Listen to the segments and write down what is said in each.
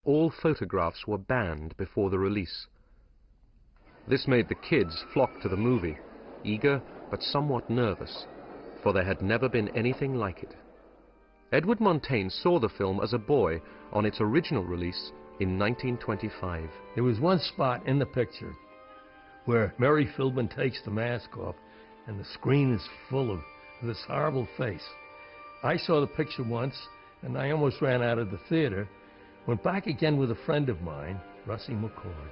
all photographs were banned before the release. This made the kids flock to the movie, eager but somewhat nervous, for there had never been anything like it. Edward Montaigne saw the film as a boy on its original release in 1925. There was one spot in the picture where Mary Philbin takes the mask off and the screen is full of this horrible face. I saw the picture once and I almost ran out of the theater. Went back again with a friend of mine, Russie McCord,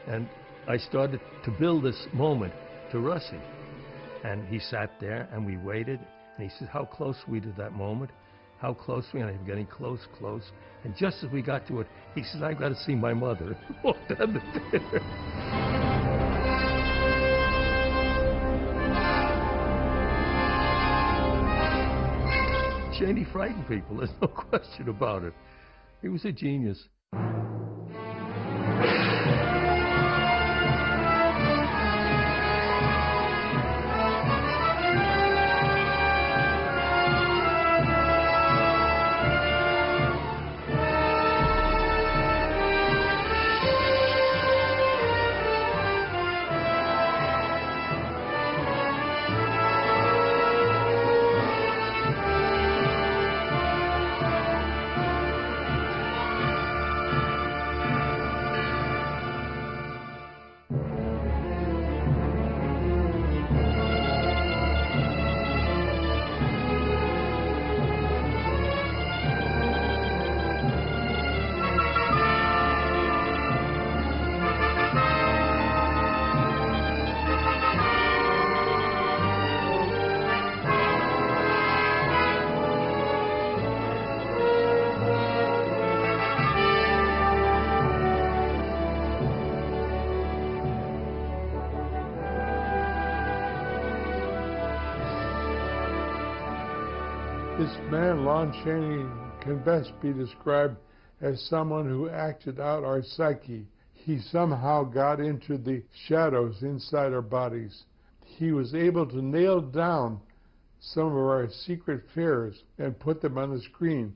and I started to build this moment to Russie. And he sat there and we waited and he said how close we to that moment. How close we are, getting close. And just as we got to it, he said, I've got to see my mother. Walked out of the theater. Chaney frightened people, there's no question about it. He was a genius. This man, Lon Chaney, can best be described as someone who acted out our psyche. He somehow got into the shadows inside our bodies. He was able to nail down some of our secret fears and put them on the screen.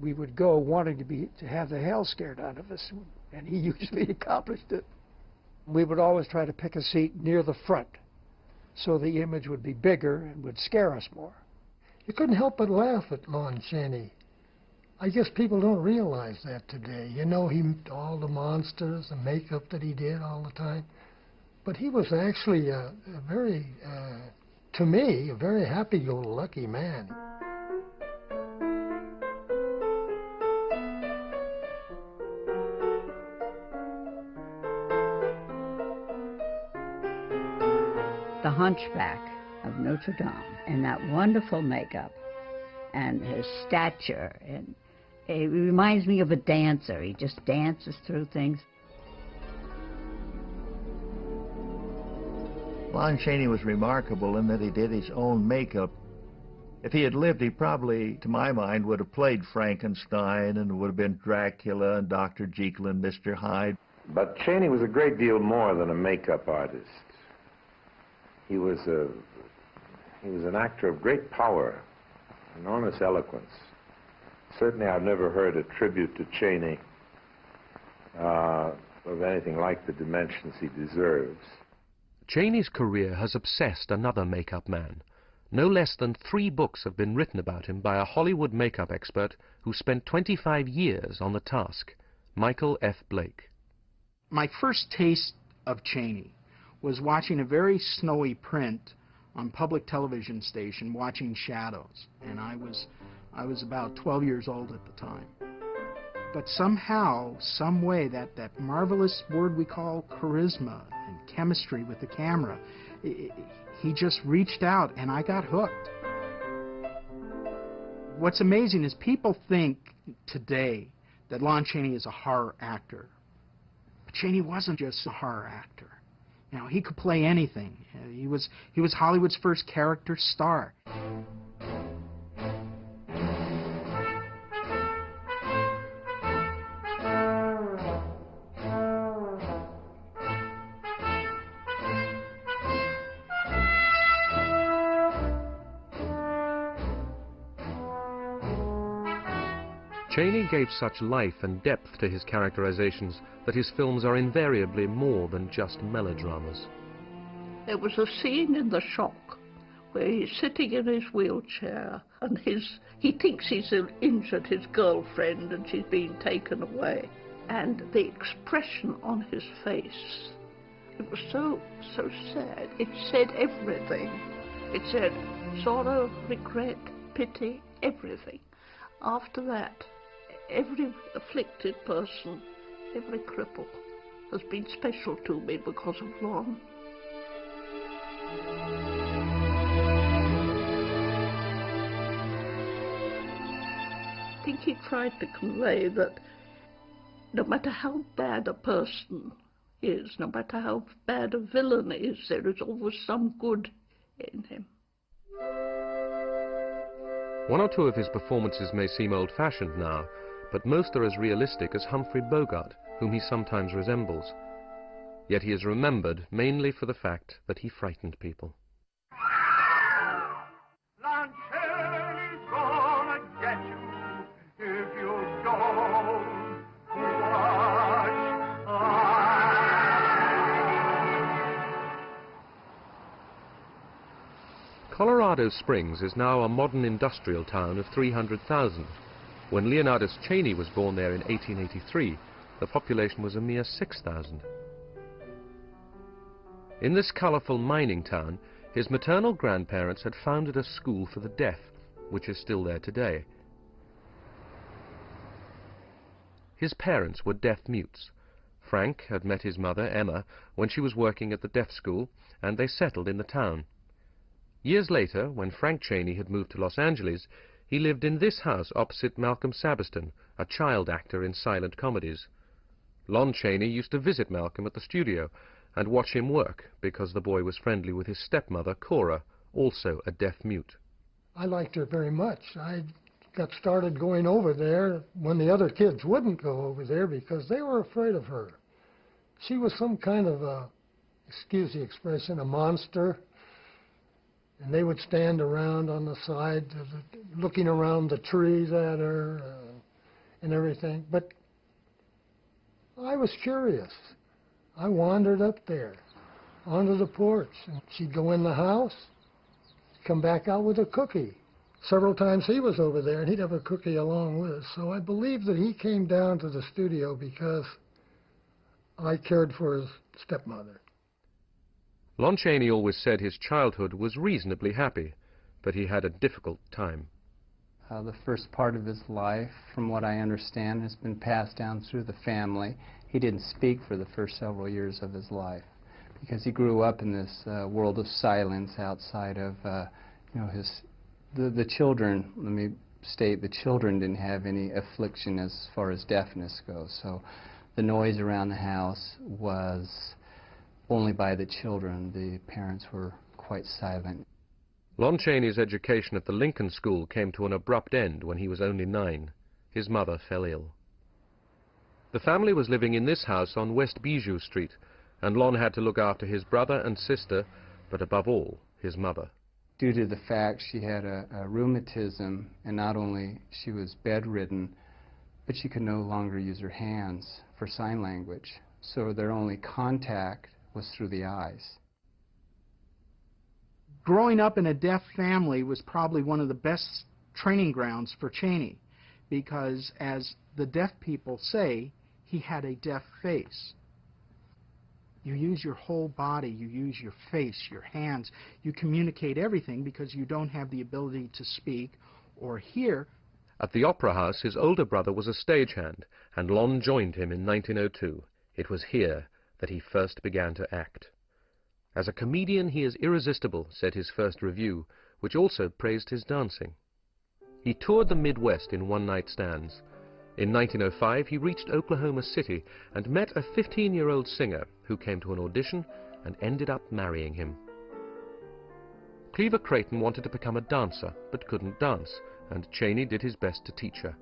We would go wanting to have the hell scared out of us, and he usually accomplished it. We would always try to pick a seat near the front so the image would be bigger and would scare us more. You couldn't help but laugh at Lon Chaney. I guess people don't realize that today. You know, all the monsters, the makeup that he did all the time. But he was actually a very, to me, a very happy-go-lucky man. The Hunchback of Notre Dame, and that wonderful makeup, and his stature, and it reminds me of a dancer. He just dances through things. Lon Chaney was remarkable in that he did his own makeup. If he had lived, he probably, to my mind, would have played Frankenstein and would have been Dracula and Dr. Jekyll and Mr. Hyde. But Chaney was a great deal more than a makeup artist. He was an actor of great power, enormous eloquence. Certainly I've never heard a tribute to Chaney of anything like the dimensions he deserves. Chaney's career has obsessed another makeup man. No less than 3 books have been written about him by a Hollywood makeup expert who spent 25 years on the task, Michael F. Blake. My first taste of Chaney was watching a very snowy print on public television station, watching Shadows, and I was about 12 years old at the time. But somehow, some way, that marvelous word we call charisma and chemistry with the camera, he just reached out and I got hooked. What's amazing is people think today that Lon Chaney is a horror actor. But Chaney wasn't just a horror actor. You know, he could play anything. He was Hollywood's first character star. Chaney gave such life and depth to his characterizations that his films are invariably more than just melodramas. There was a scene in The Shock where he's sitting in his wheelchair and he thinks he's injured his girlfriend and she's being taken away. And the expression on his face, it was so sad. It said everything. It said sorrow, regret, pity, everything. After that, every afflicted person, every cripple has been special to me because of Lon. I think he tried to convey that no matter how bad a person is, no matter how bad a villain is, there is always some good in him. One or two of his performances may seem old-fashioned now, but most are as realistic as Humphrey Bogart, whom he sometimes resembles. Yet he is remembered mainly for the fact that he frightened people. Lon Chaney's gonna get you if you don't watch out. Colorado Springs is now a modern industrial town of 300,000. When Leonidas Chaney was born there in 1883, the population was a mere 6,000. In this colorful mining town, his maternal grandparents had founded a school for the deaf, which is still there today. His parents were deaf mutes. Frank had met his mother, Emma, when she was working at the deaf school, and they settled in the town. Years later, when Frank Chaney had moved to Los Angeles, he lived in this house opposite Malcolm Sabiston, a child actor in silent comedies. Lon Chaney used to visit Malcolm at the studio and watch him work because the boy was friendly with his stepmother, Cora, also a deaf mute. I liked her very much. I got started going over there when the other kids wouldn't go over there because they were afraid of her. She was some kind of a, excuse the expression, a monster. And they would stand around on the side, looking around the trees at her and everything. But I was curious. I wandered up there onto the porch. And she'd go in the house, come back out with a cookie. Several times he was over there, and he'd have a cookie along with us. So I believe that he came down to the studio because I cared for his stepmother. Lon Chaney always said his childhood was reasonably happy, but he had a difficult time. The first part of his life, from what I understand, has been passed down through the family. He didn't speak for the first several years of his life because he grew up in this world of silence outside of, the children. Let me state, the children didn't have any affliction as far as deafness goes. So the noise around the house was only by the children. The parents were quite silent. Lon Chaney's education at the Lincoln School came to an abrupt end when he was only 9. His mother fell ill. The family was living in this house on West Bijou Street, and Lon had to look after his brother and sister, but above all, his mother. Due to the fact she had a rheumatism, and not only she was bedridden, but she could no longer use her hands for sign language, so their only contact was through the eyes. Growing up in a deaf family was probably one of the best training grounds for Chaney because, as the deaf people say, he had a deaf face. You use your whole body, you use your face, your hands, you communicate everything because you don't have the ability to speak or hear. At the Opera House, his older brother was a stagehand, and Lon joined him in 1902. It was here that he first began to act. As a comedian, he is irresistible, said his first review, which also praised his dancing. He toured the Midwest in one-night stands. In 1905, he reached Oklahoma City and met a 15-year-old singer who came to an audition and ended up marrying him. Cleaver Creighton wanted to become a dancer, but couldn't dance, and Chaney did his best to teach her.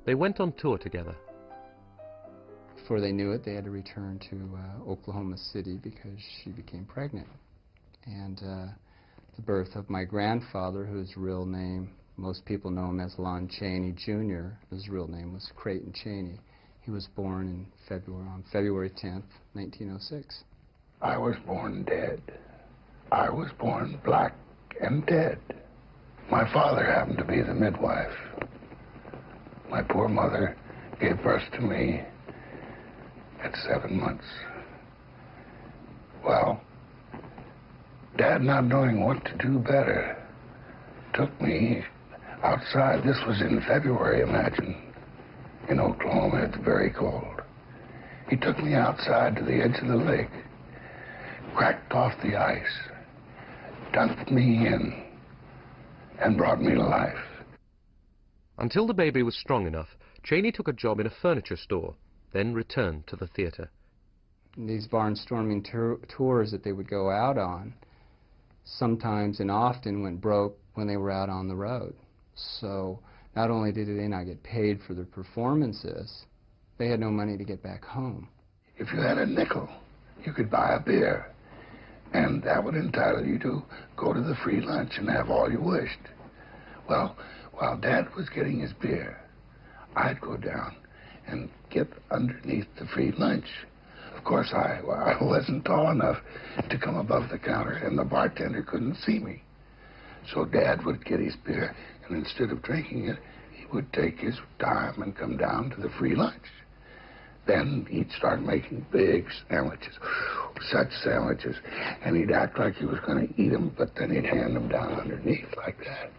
They went on tour together. Before they knew it, they had to return to Oklahoma City because she became pregnant. And the birth of my grandfather, whose real name Most people know him as Lon Chaney Jr. His real name was Creighton Chaney. He was born on February 10th, 1906. I was born dead. I was born black and dead. My father happened to be the midwife. My poor mother gave birth to me at 7 months. Well, Dad, not knowing what to do better, took me outside. This was in February, imagine. In Oklahoma, it's very cold. He took me outside to the edge of the lake, cracked off the ice, dunked me in, and brought me to life. Until the baby was strong enough, Chaney took a job in a furniture store, then returned to the theater. These barnstorming tours that they would go out on sometimes and often went broke when they were out on the road. So not only did they not get paid for their performances, they had no money to get back home. If you had a nickel, you could buy a beer, and that would entitle you to go to the free lunch and have all you wished. Well, while Dad was getting his beer, I'd go down and get underneath the free lunch. Of course, I wasn't tall enough to come above the counter, and the bartender couldn't see me. So Dad would get his beer, and instead of drinking it, he would take his time and come down to the free lunch. Then he'd start making big sandwiches, such sandwiches, and he'd act like he was going to eat them, but then he'd hand them down underneath like that.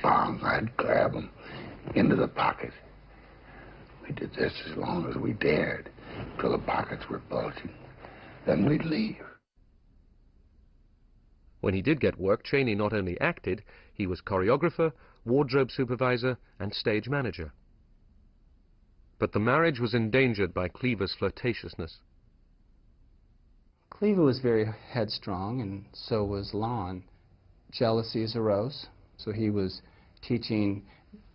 Bang, I'd grab them into the pocket. We did this as long as we dared, till the pockets were bulging. Then we'd leave. When he did get work, Chaney not only acted, he was choreographer, wardrobe supervisor, and stage manager. But the marriage was endangered by Cleaver's flirtatiousness. Cleaver was very headstrong, and so was Lon. Jealousies arose, so he was teaching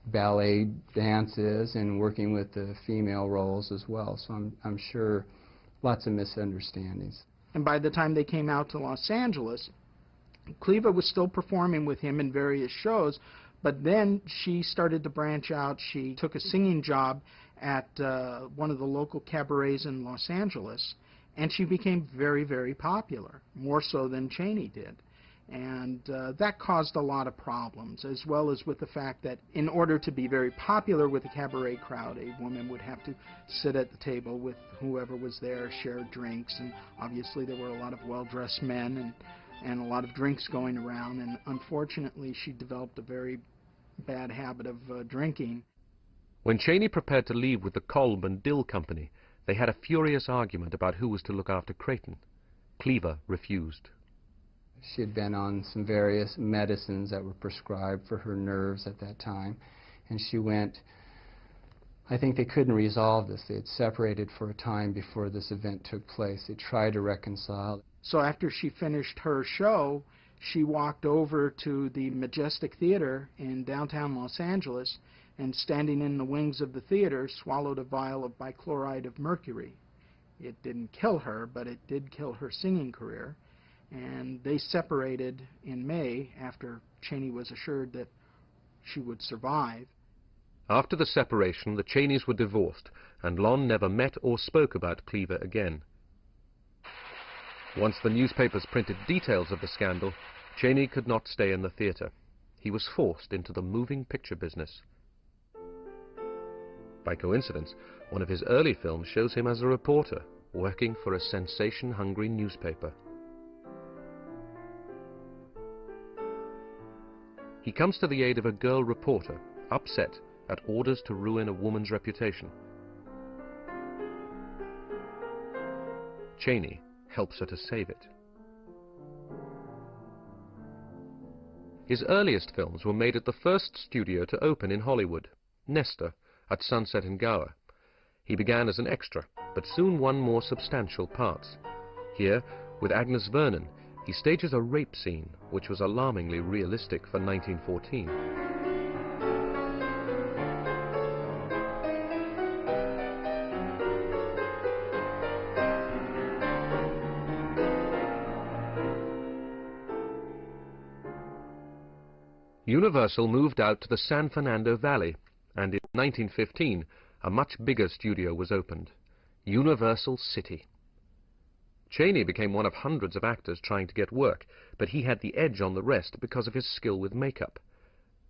ballet dances and working with the female roles as well. So I'm sure lots of misunderstandings. And by the time they came out to Los Angeles, Cleaver was still performing with him in various shows, but then she started to branch out. She took a singing job at one of the local cabarets in Los Angeles, and she became very, very popular, more so than Chaney did. And that caused a lot of problems, as well as with the fact that in order to be very popular with the cabaret crowd, a woman would have to sit at the table with whoever was there, share drinks, and obviously there were a lot of well-dressed men and a lot of drinks going around, and unfortunately she developed a very bad habit of drinking. When Chaney prepared to leave with the Kolb and Dill Company, they had a furious argument about who was to look after Creighton. Cleaver refused. She had been on some various medicines that were prescribed for her nerves at that time, and she went. I think they couldn't resolve this. They had separated for a time before this event took place. They tried to reconcile. So after she finished her show, she walked over to the Majestic Theater in downtown Los Angeles, and standing in the wings of the theater, swallowed a vial of bichloride of mercury. It didn't kill her, but it did kill her singing career. And they separated in May after Chaney was assured that she would survive. After the separation, the Cheneys were divorced, and Lon never met or spoke about Cleaver again. Once the newspapers printed details of the scandal, Chaney could not stay in the theater. He was forced into the moving picture business. By coincidence, one of his early films shows him as a reporter, working for a sensation-hungry newspaper. He comes to the aid of a girl reporter, upset at orders to ruin a woman's reputation. Chaney helps her to save it. His earliest films were made at the first studio to open in Hollywood, Nestor, at Sunset and Gower. He began as an extra, but soon won more substantial parts. Here, with Agnes Vernon, he stages a rape scene, which was alarmingly realistic for 1914. Universal moved out to the San Fernando Valley, and in 1915, a much bigger studio was opened, Universal City. Chaney became one of hundreds of actors trying to get work, but he had the edge on the rest because of his skill with makeup.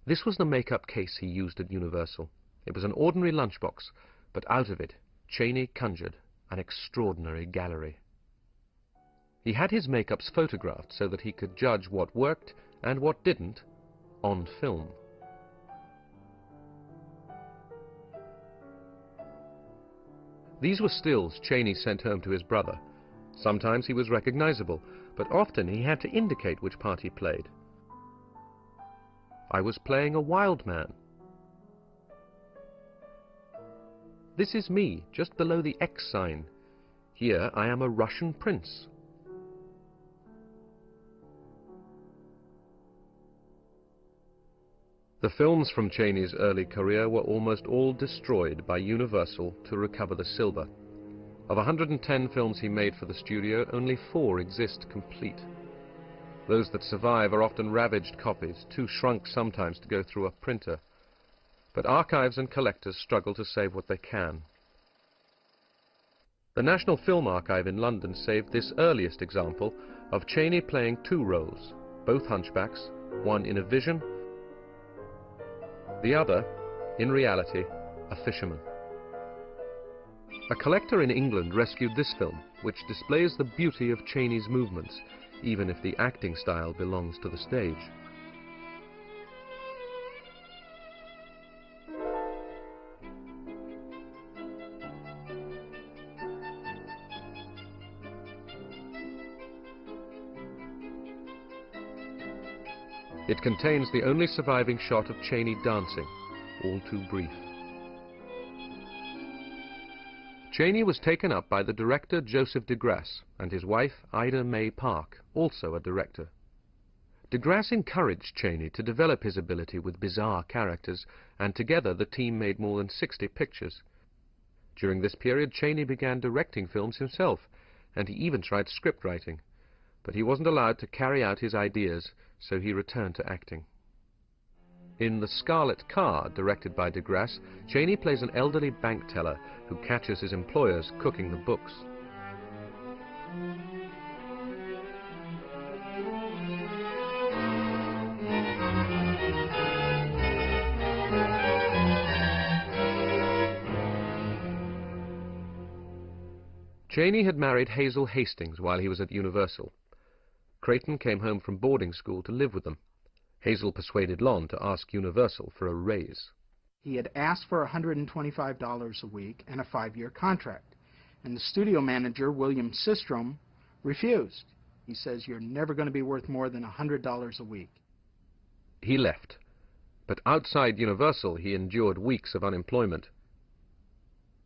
This was the makeup case he used at Universal. It was an ordinary lunchbox, but out of it, Chaney conjured an extraordinary gallery. He had his makeups photographed so that he could judge what worked and what didn't on film. These were stills Chaney sent home to his brother. Sometimes he was recognizable, but often he had to indicate which part he played. I was playing a wild man. This is me, just below the X sign. Here I am a Russian prince. The films from Chaney's early career were almost all destroyed by Universal to recover the silver. Of 110 films he made for the studio, only 4 exist complete. Those that survive are often ravaged copies, too shrunk sometimes to go through a printer. But archives and collectors struggle to save what they can. The National Film Archive in London saved this earliest example of Chaney playing 2 roles, both hunchbacks, one in a vision, the other, in reality, a fisherman. A collector in England rescued this film, which displays the beauty of Chaney's movements, even if the acting style belongs to the stage. It contains the only surviving shot of Chaney dancing, all too brief. Chaney was taken up by the director Joseph de Grasse and his wife Ida May Park, also a director. De Grasse encouraged Chaney to develop his ability with bizarre characters, and together the team made more than 60 pictures. During this period, Chaney began directing films himself, and he even tried script writing. But he wasn't allowed to carry out his ideas, so he returned to acting. In The Scarlet Car, directed by de Grasse, Chaney plays an elderly bank teller who catches his employers cooking the books. Chaney had married Hazel Hastings while he was at Universal. Creighton came home from boarding school to live with them. Hazel persuaded Lon to ask Universal for a raise. He had asked for $125 a week and a 5-year contract, and the studio manager, William Sistrom, refused. He says, "You're never going to be worth more than $100 a week." He left, but outside Universal he endured weeks of unemployment.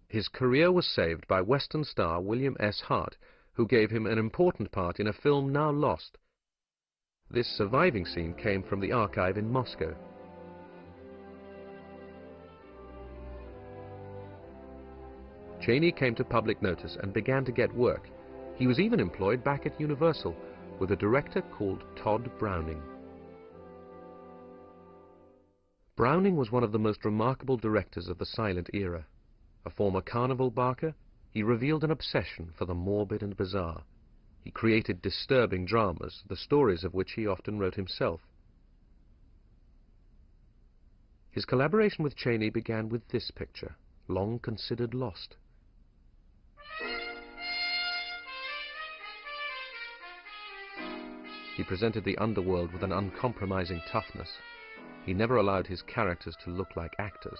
His career was saved by Western star William S. Hart, who gave him an important part in a film now lost. This surviving scene came from the archive in Moscow. Chaney came to public notice and began to get work. He was even employed back at Universal with a director called Todd Browning. Browning was one of the most remarkable directors of the silent era. A former carnival barker, he revealed an obsession for the morbid and bizarre. He created disturbing dramas, the stories of which he often wrote himself. His collaboration with Chaney began with this picture, long considered lost. He presented the underworld with an uncompromising toughness. He never allowed his characters to look like actors.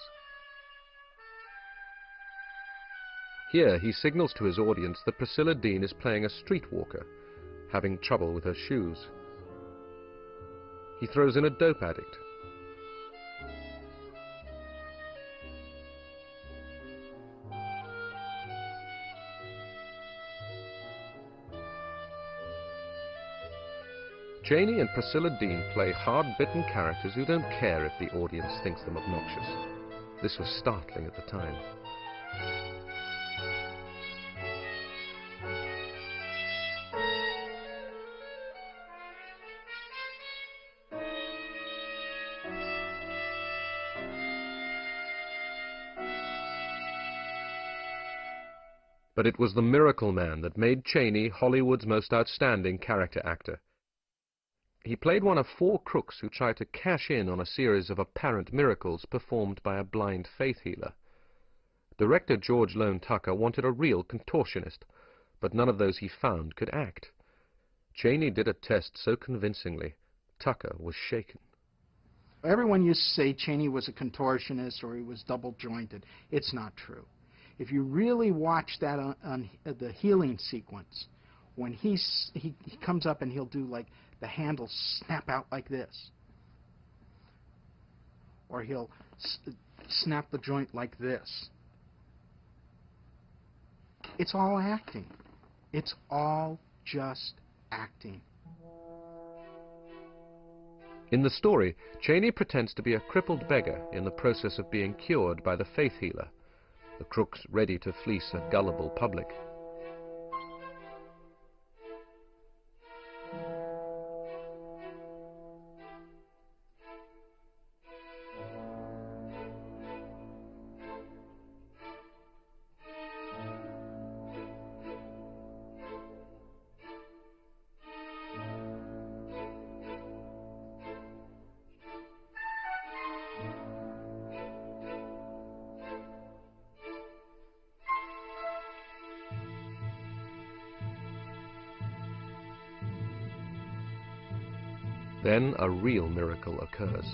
Here he signals to his audience that Priscilla Dean is playing a streetwalker, having trouble with her shoes. He throws in a dope addict. Chaney and Priscilla Dean play hard-bitten characters who don't care if the audience thinks them obnoxious. This was startling at the time. But it was the Miracle Man that made Chaney Hollywood's most outstanding character actor. He played one of 4 crooks who tried to cash in on a series of apparent miracles performed by a blind faith healer. Director George Lone Tucker wanted a real contortionist, but none of those he found could act. Chaney did a test so convincingly, Tucker was shaken. Everyone used to say Chaney was a contortionist or he was double-jointed. It's not true. If you really watch that on the healing sequence, when he comes up and he'll do like the handle snap out like this, or he'll snap the joint like this. It's all acting. It's all just acting. In the story, Chaney pretends to be a crippled beggar in the process of being cured by the faith healer, the crooks ready to fleece a gullible public. Then a real miracle occurs.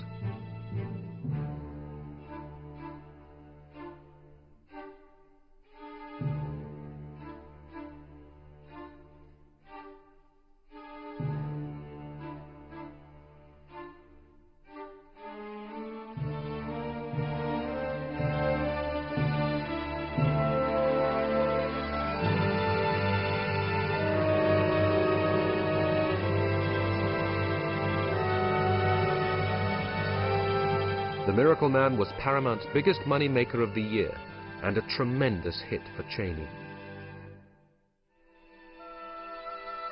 The Miracle Man was Paramount's biggest money-maker of the year, and a tremendous hit for Chaney.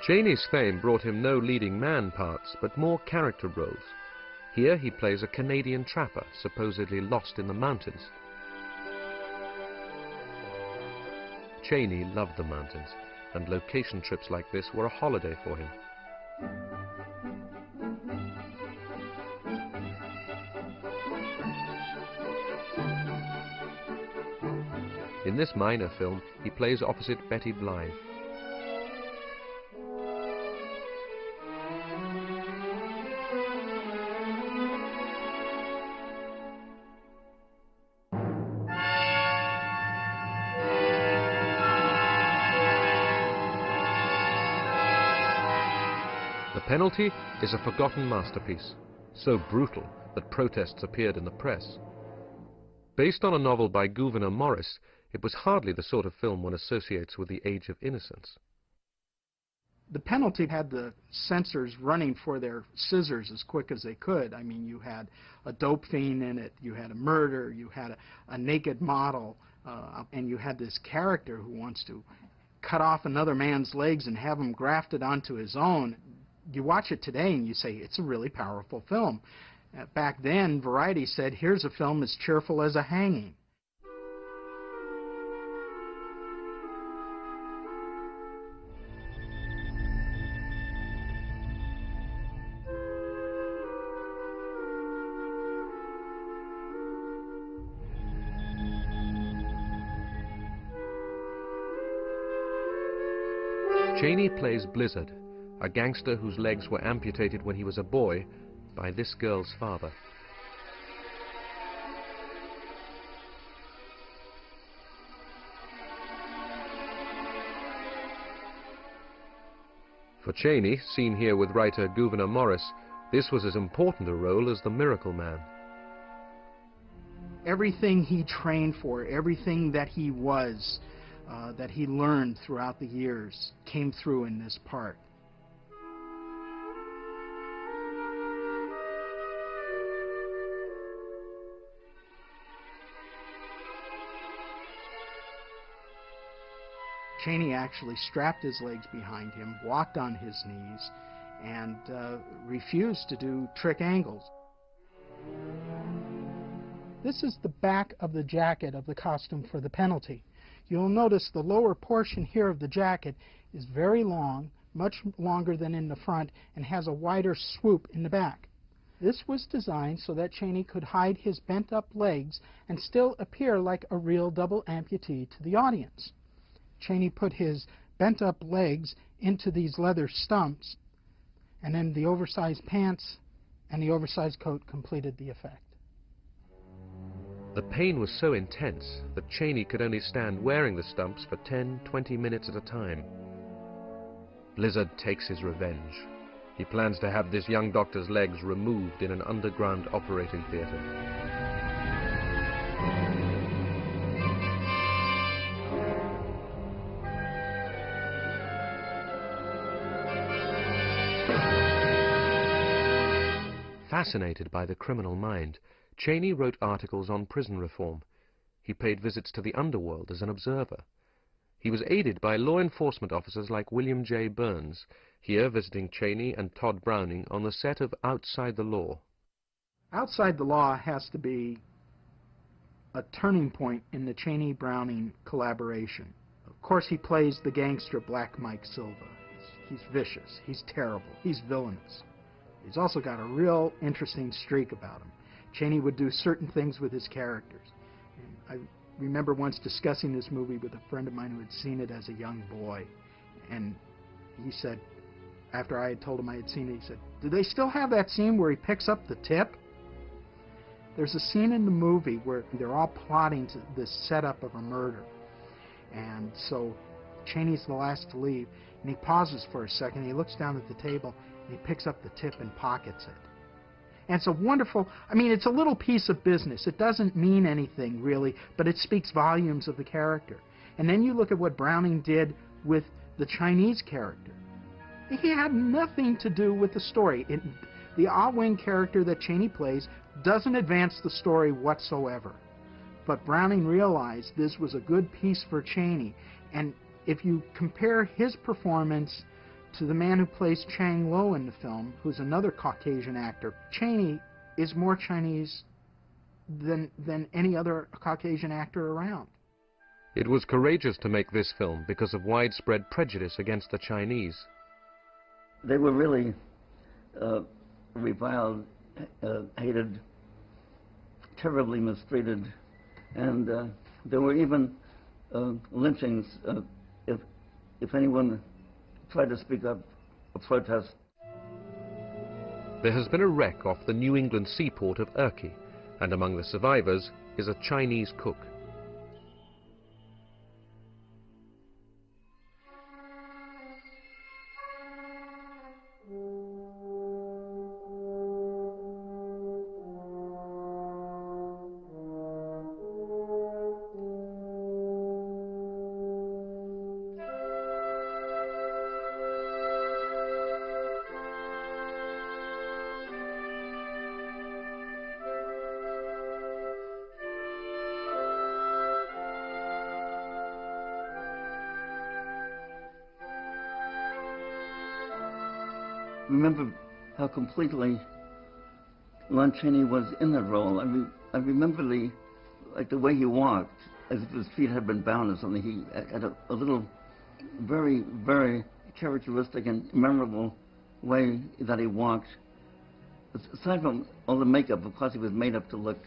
Chaney's fame brought him no leading man parts, but more character roles. Here he plays a Canadian trapper, supposedly lost in the mountains. Chaney loved the mountains, and location trips like this were a holiday for him. In this minor film, he plays opposite Betty Blythe. The Penalty is a forgotten masterpiece, so brutal that protests appeared in the press. Based on a novel by Gouverneur Morris, it was hardly the sort of film one associates with the Age of Innocence. The Penalty had the censors running for their scissors as quick as they could. I mean, you had a dope fiend in it, you had a murder, you had a naked model, and you had this character who wants to cut off another man's legs and have them grafted onto his own. You watch it today and you say, it's a really powerful film. Back then, Variety said, here's a film as cheerful as a hanging. Chaney plays Blizzard, a gangster whose legs were amputated when he was a boy by this girl's father. For Chaney, seen here with writer Gouverneur Morris, this was as important a role as the Miracle Man. Everything he trained for, everything that he was, that he learned throughout the years, came through in this part. Chaney actually strapped his legs behind him, walked on his knees, and refused to do trick angles. This is the back of the jacket of the costume for The Penalty. You'll notice the lower portion here of the jacket is very long, much longer than in the front, and has a wider swoop in the back. This was designed so that Chaney could hide his bent-up legs and still appear like a real double amputee to the audience. Chaney put his bent-up legs into these leather stumps, and then the oversized pants and the oversized coat completed the effect. The pain was so intense that Chaney could only stand wearing the stumps for 10-20 minutes at a time. Blizzard takes his revenge. He plans to have this young doctor's legs removed in an underground operating theater. Fascinated by the criminal mind, Chaney wrote articles on prison reform. He paid visits to the underworld as an observer. He was aided by law enforcement officers like William J. Burns, here visiting Chaney and Todd Browning on the set of Outside the Law. Outside the Law has to be a turning point in the Chaney-Browning collaboration. Of course, he plays the gangster Black Mike Silva. He's vicious, he's terrible, he's villainous. He's also got a real interesting streak about him. Chaney would do certain things with his characters. I remember once discussing this movie with a friend of mine who had seen it as a young boy, and he said, after I had told him I had seen it, he said, "Do they still have that scene where he picks up the tip?" There's a scene in the movie where they're all plotting to this setup of a murder, and so Chaney's the last to leave, and he pauses for a second, he looks down at the table, and he picks up the tip and pockets it. And it's a wonderful, I mean, it's a little piece of business. It doesn't mean anything, really, but it speaks volumes of the character. And then you look at what Browning did with the Chinese character. He had nothing to do with the story. The Ah Wing character that Chaney plays doesn't advance the story whatsoever. But Browning realized this was a good piece for Chaney. And if you compare his performance to the man who plays Chang Lo in the film, who's another Caucasian actor, Chaney is more Chinese than any other Caucasian actor around. It was courageous to make this film because of widespread prejudice against the Chinese. They were really reviled, hated, terribly mistreated, and there were even lynchings if anyone tried to speak up or protest. There has been a wreck off the New England seaport of Urquy, and among the survivors is a Chinese cook. Remember how completely Lon Chaney was in that role. I remember the way he walked, as if his feet had been bound or something. He had a little, very, very characteristic and memorable way that he walked. Aside from all the makeup, of course he was made up to look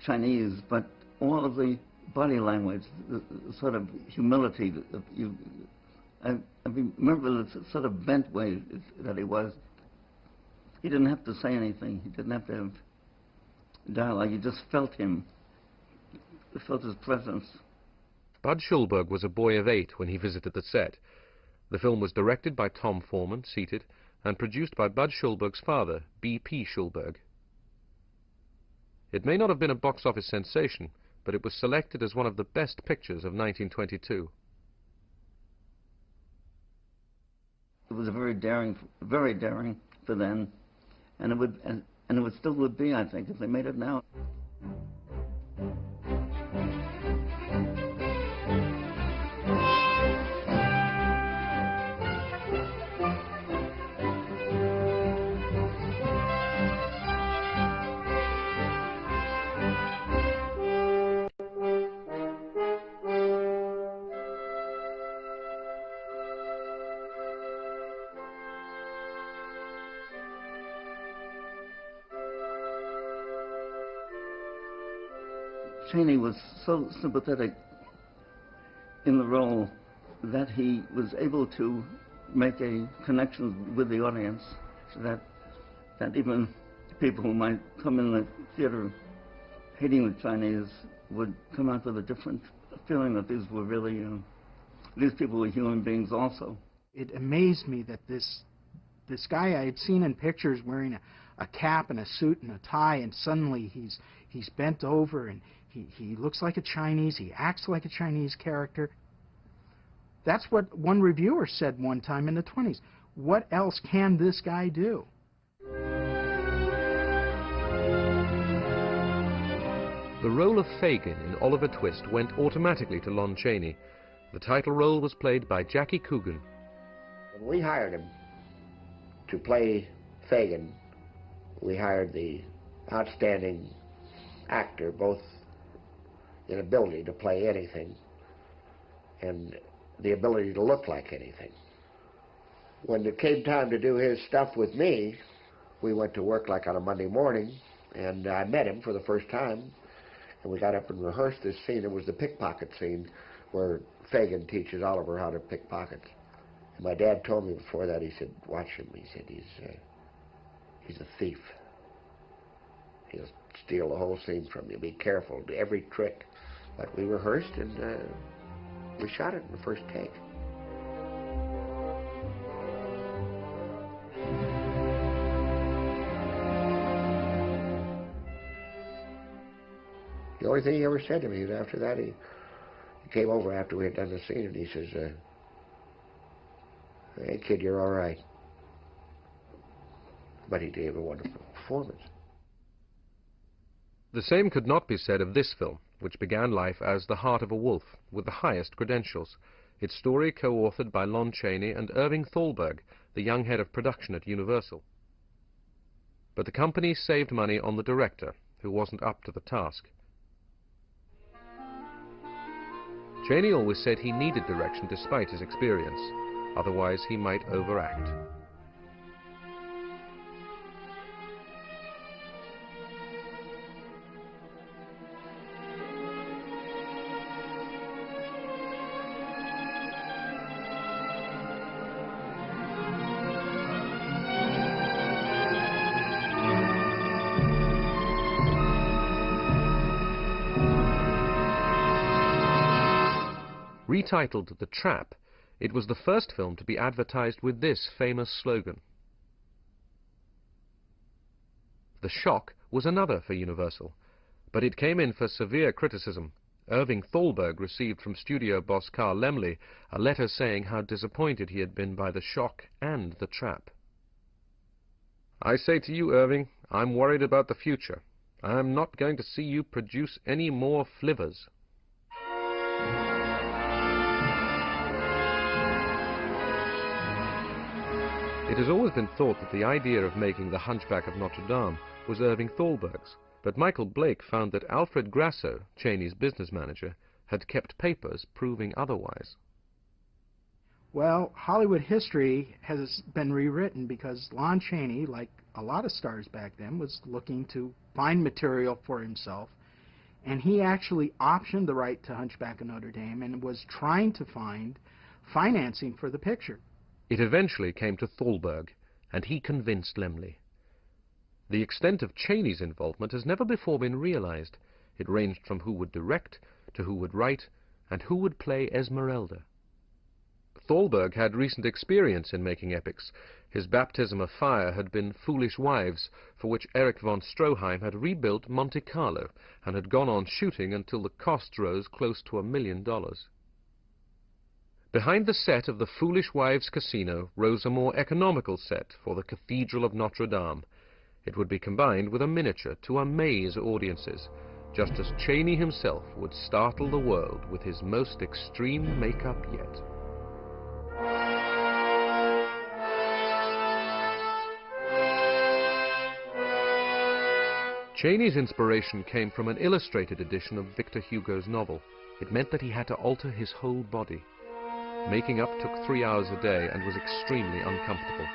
Chinese, but all of the body language, the sort of humility, I remember the sort of bent way that he was. He didn't have to say anything. He didn't have to have dialogue. You just felt him. You felt his presence. Bud Schulberg was a boy of 8 when he visited the set. The film was directed by Tom Foreman, seated, and produced by Bud Schulberg's father, B.P. Schulberg. It may not have been a box office sensation, but it was selected as one of the best pictures of 1922. It was very daring for then, and it still would be, I think, if they made it now. Chaney was so sympathetic in the role that he was able to make a connection with the audience, so that even people who might come in the theater hating the Chinese would come out with a different feeling that these were really, these people were human beings also. It amazed me that this guy I had seen in pictures wearing a cap and a suit and a tie, and suddenly he's bent over and he looks like a Chinese, he acts like a Chinese character. That's what one reviewer said one time in the 1920s. What else can this guy do? The role of Fagin in Oliver Twist went automatically to Lon Chaney. The title role was played by Jackie Coogan. When we hired him to play Fagin, we hired the outstanding actor, both in ability to play anything and the ability to look like anything. When it came time to do his stuff with me, we went to work like on a Monday morning, and I met him for the first time, and we got up and rehearsed this scene. It was the pickpocket scene where Fagin teaches Oliver how to pickpocket. And my dad told me before that, he said, watch him. He said, he's a thief. He'll steal the whole scene from you. Be careful, do every trick. But we rehearsed, and we shot it in the first take. The only thing he ever said to me was after that, he came over after we had done the scene, and he says, hey, kid, you're all right. But he gave a wonderful performance. The same could not be said of this film, which began life as The Heart of a Wolf, with the highest credentials. Its story co-authored by Lon Chaney and Irving Thalberg, the young head of production at Universal. But the company saved money on the director, who wasn't up to the task. Chaney always said he needed direction despite his experience, otherwise he might overact. Retitled The Trap, it was the first film to be advertised with this famous slogan. The Shock was another for Universal, but it came in for severe criticism. Irving Thalberg received from studio boss Carl Laemmle a letter saying how disappointed he had been by The Shock and The Trap. I say to you, Irving, I'm worried about the future. I'm not going to see you produce any more flivvers. It has always been thought that the idea of making The Hunchback of Notre Dame was Irving Thalberg's, but Michael Blake found that Alfred Grasso, Chaney's business manager, had kept papers proving otherwise. Well, Hollywood history has been rewritten because Lon Chaney, like a lot of stars back then, was looking to find material for himself, and he actually optioned the right to Hunchback of Notre Dame and was trying to find financing for the picture. It eventually came to Thalberg, and he convinced Laemmle. The extent of Chaney's involvement has never before been realized. It ranged from who would direct, to who would write, and who would play Esmeralda. Thalberg had recent experience in making epics. His baptism of fire had been Foolish Wives, for which Erich von Stroheim had rebuilt Monte Carlo, and had gone on shooting until the costs rose close to $1 million. Behind the set of the Foolish Wives Casino rose a more economical set for the Cathedral of Notre Dame. It would be combined with a miniature to amaze audiences, just as Chaney himself would startle the world with his most extreme makeup yet. Chaney's inspiration came from an illustrated edition of Victor Hugo's novel. It meant that he had to alter his whole body. Making up took 3 hours a day and was extremely uncomfortable.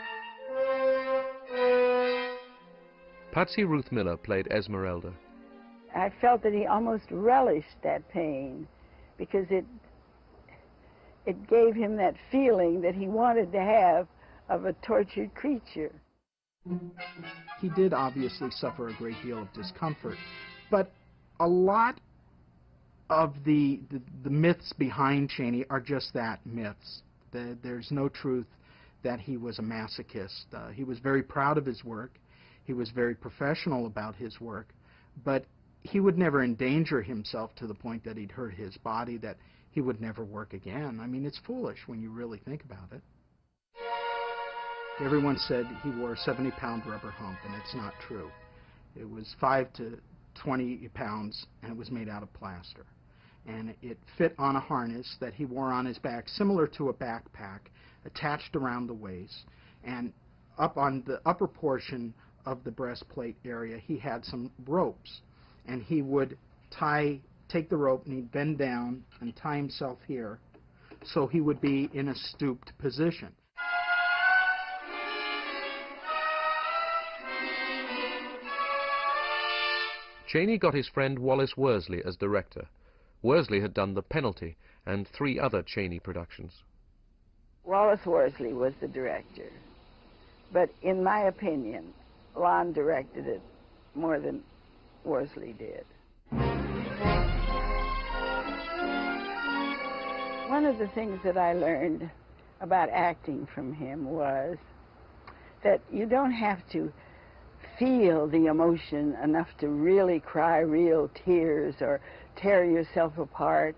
Patsy Ruth Miller played Esmeralda. I felt that he almost relished that pain because it gave him that feeling that he wanted to have of a tortured creature. He did obviously suffer a great deal of discomfort, but a lot of the myths behind Chaney are just that, myths. There's no truth that he was a masochist. He was very proud of his work. He was very professional about his work, but he would never endanger himself to the point that he'd hurt his body, that he would never work again. I mean, it's foolish when you really think about it. Everyone said he wore a 70-pound rubber hump, and it's not true. It was 5 to 20 pounds, and it was made out of plaster. And it fit on a harness that he wore on his back, similar to a backpack, attached around the waist. And up on the upper portion of the breastplate area, he had some ropes. And he would take the rope, and he'd bend down and tie himself here, so he would be in a stooped position. Chaney got his friend Wallace Worsley as director. Worsley had done The Penalty and 3 other Chaney productions. Wallace Worsley was the director, but in my opinion, Lon directed it more than Worsley did. One of the things that I learned about acting from him was that you don't have to feel the emotion enough to really cry real tears or tear yourself apart.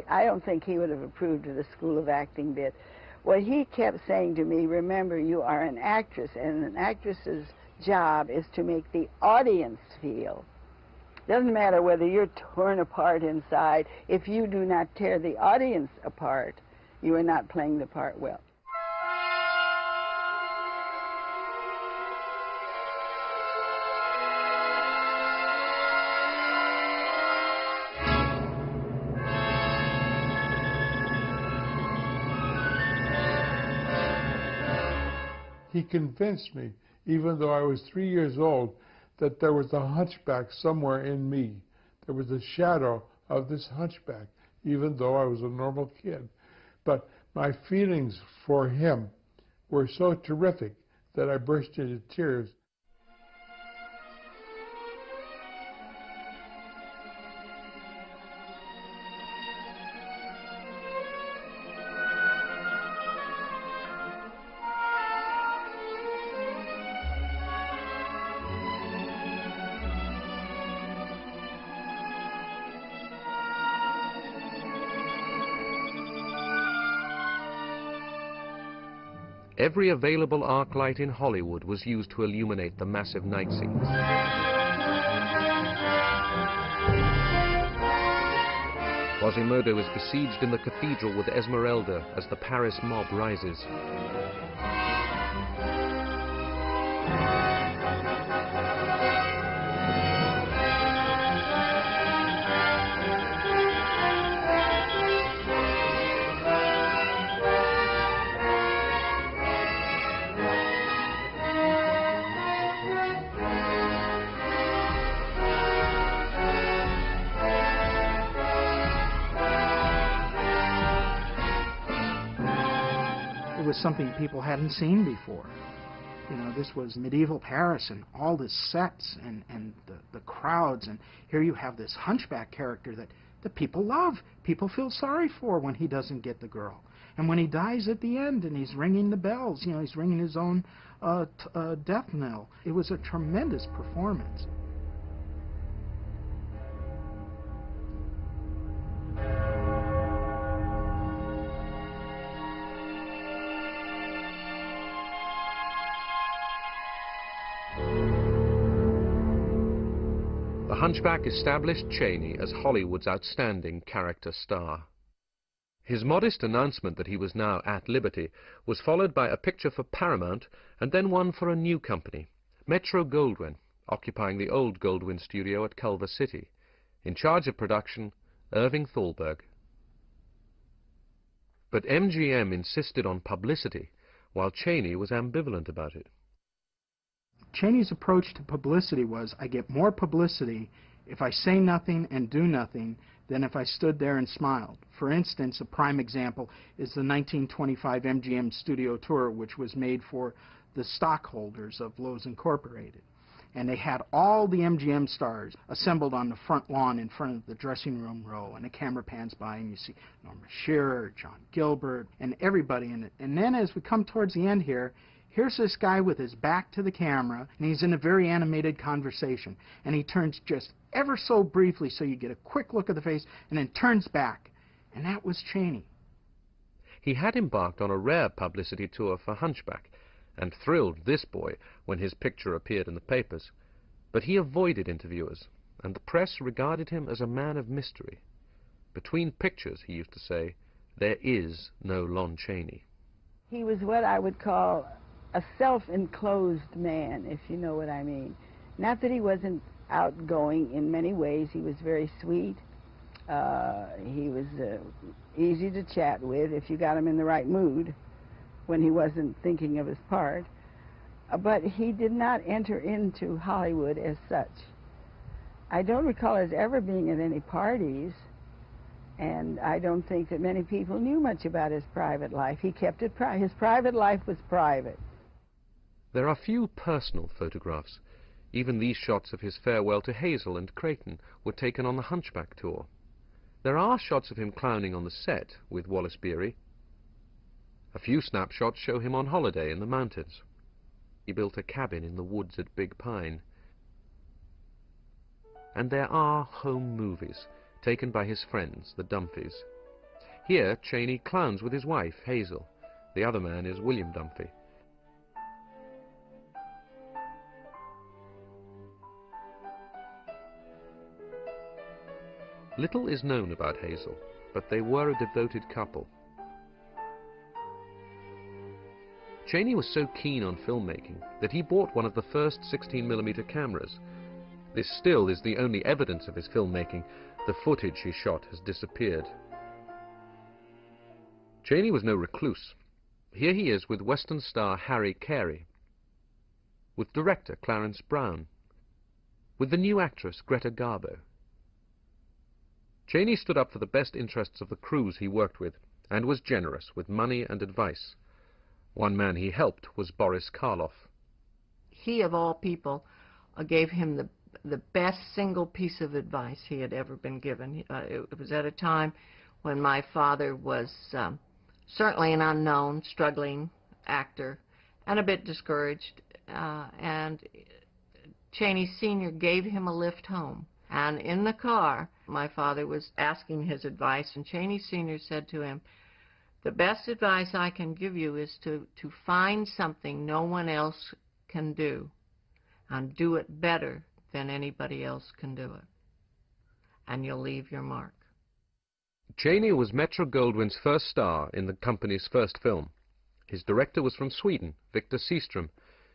I don't think he would have approved of the School of Acting bit. What he kept saying to me, remember, you are an actress, and an actress's job is to make the audience feel. Doesn't matter whether you're torn apart inside. If you do not tear the audience apart, you are not playing the part well. He convinced me, even though I was 3 years old, that there was a hunchback somewhere in me. There was a shadow of this hunchback, even though I was a normal kid. But my feelings for him were so terrific that I burst into tears. Every available arc light in Hollywood was used to illuminate the massive night scenes. Quasimodo is besieged in the cathedral with Esmeralda as the Paris mob rises. It was something people hadn't seen before. You know, this was medieval Paris and all the sets and the crowds, and here you have this hunchback character that people love. People feel sorry for when he doesn't get the girl. And when he dies at the end and he's ringing the bells, you know, he's ringing his own death knell. It was a tremendous performance. The Hunchback established Chaney as Hollywood's outstanding character star. His modest announcement that he was now at liberty was followed by a picture for Paramount and then one for a new company, Metro-Goldwyn, occupying the old Goldwyn studio at Culver City. In charge of production, Irving Thalberg. But MGM insisted on publicity, while Chaney was ambivalent about it. Chaney's approach to publicity was, I get more publicity if I say nothing and do nothing than if I stood there and smiled. For instance, a prime example is the 1925 MGM studio tour, which was made for the stockholders of Lowe's Incorporated. And they had all the MGM stars assembled on the front lawn in front of the dressing room row, and the camera pans by and you see Norma Shearer, John Gilbert, and everybody in it. And then as we come towards the end here, here's this guy with his back to the camera, and he's in a very animated conversation. And he turns just ever so briefly so you get a quick look at the face, and then turns back. And that was Chaney. He had embarked on a rare publicity tour for Hunchback, and thrilled this boy when his picture appeared in the papers. But he avoided interviewers, and the press regarded him as a man of mystery. Between pictures, he used to say, there is no Lon Chaney. He was what I would call a self-enclosed man, if you know what I mean. Not that he wasn't outgoing in many ways. He was very sweet. He was easy to chat with if you got him in the right mood when he wasn't thinking of his part. But he did not enter into Hollywood as such. I don't recall us ever being at any parties, and I don't think that many people knew much about his private life. He kept it private. His private life was private. There are few personal photographs. Even these shots of his farewell to Hazel and Creighton were taken on the Hunchback tour. There are shots of him clowning on the set with Wallace Beery. A few snapshots show him on holiday in the mountains. He built a cabin in the woods at Big Pine. And there are home movies, taken by his friends, the Dumphys. Here, Chaney clowns with his wife, Hazel. The other man is William Dunphy. Little is known about Hazel, but they were a devoted couple. Chaney was so keen on filmmaking that he bought one of the first 16mm cameras. This still is the only evidence of his filmmaking. The footage he shot has disappeared. Chaney was no recluse. Here he is with Western star Harry Carey, with director Clarence Brown, with the new actress Greta Garbo. Chaney stood up for the best interests of the crews he worked with, and was generous with money and advice. One man he helped was Boris Karloff. He, of all people, gave him the best single piece of advice he had ever been given. It was at a time when my father was certainly an unknown, struggling actor, and a bit discouraged, and Chaney Sr. gave him a lift home. And in the car, my father was asking his advice, and Chaney Sr. said to him, "The best advice I can give you is to find something no one else can do, and do it better than anybody else can do it, and you'll leave your mark." Chaney was Metro-Goldwyn's first star in the company's first film. His director was from Sweden, Victor Seaström.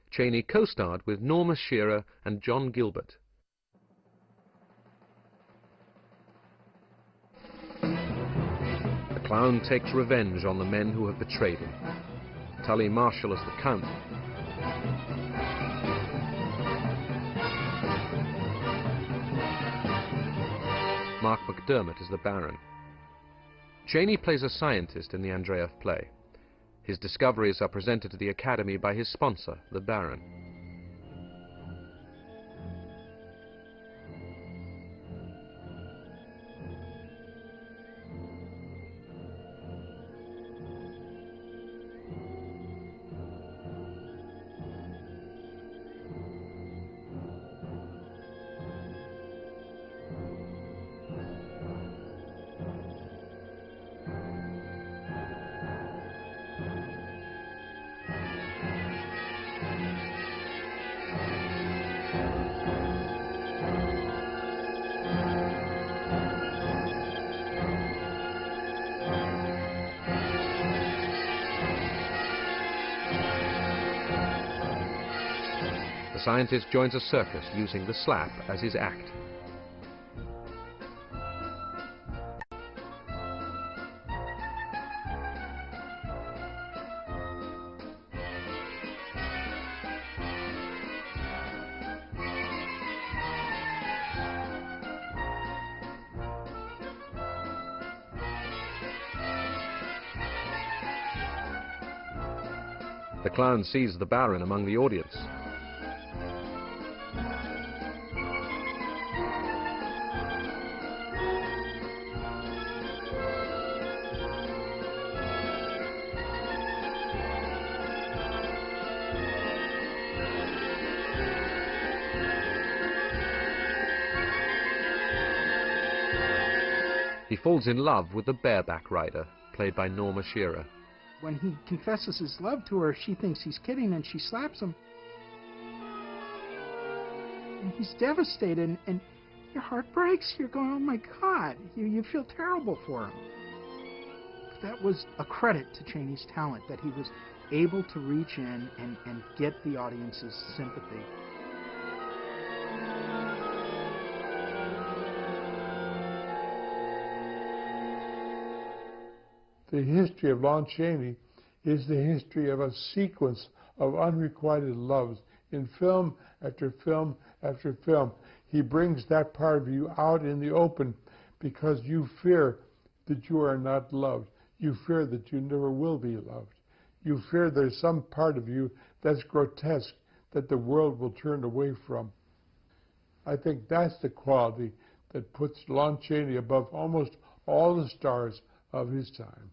Chaney co-starred with Norma Shearer and John Gilbert. The clown takes revenge on the men who have betrayed him. Tully Marshall as the Count. Mark McDermott as the Baron. Chaney plays a scientist in the Andreev play. His discoveries are presented to the Academy by his sponsor, the Baron. The scientist joins a circus using the slap as his act. The clown sees the Baron among the audience. He falls in love with the bareback rider, played by Norma Shearer. When he confesses his love to her, she thinks he's kidding and she slaps him. And he's devastated and your heart breaks. You're going, oh my God. You feel terrible for him. That was a credit to Chaney's talent, that he was able to reach in and get the audience's sympathy. The history of Lon Chaney is the history of a sequence of unrequited loves in film after film after film. He brings that part of you out in the open because you fear that you are not loved. You fear that you never will be loved. You fear there's some part of you that's grotesque, that the world will turn away from. I think that's the quality that puts Lon Chaney above almost all the stars of his time.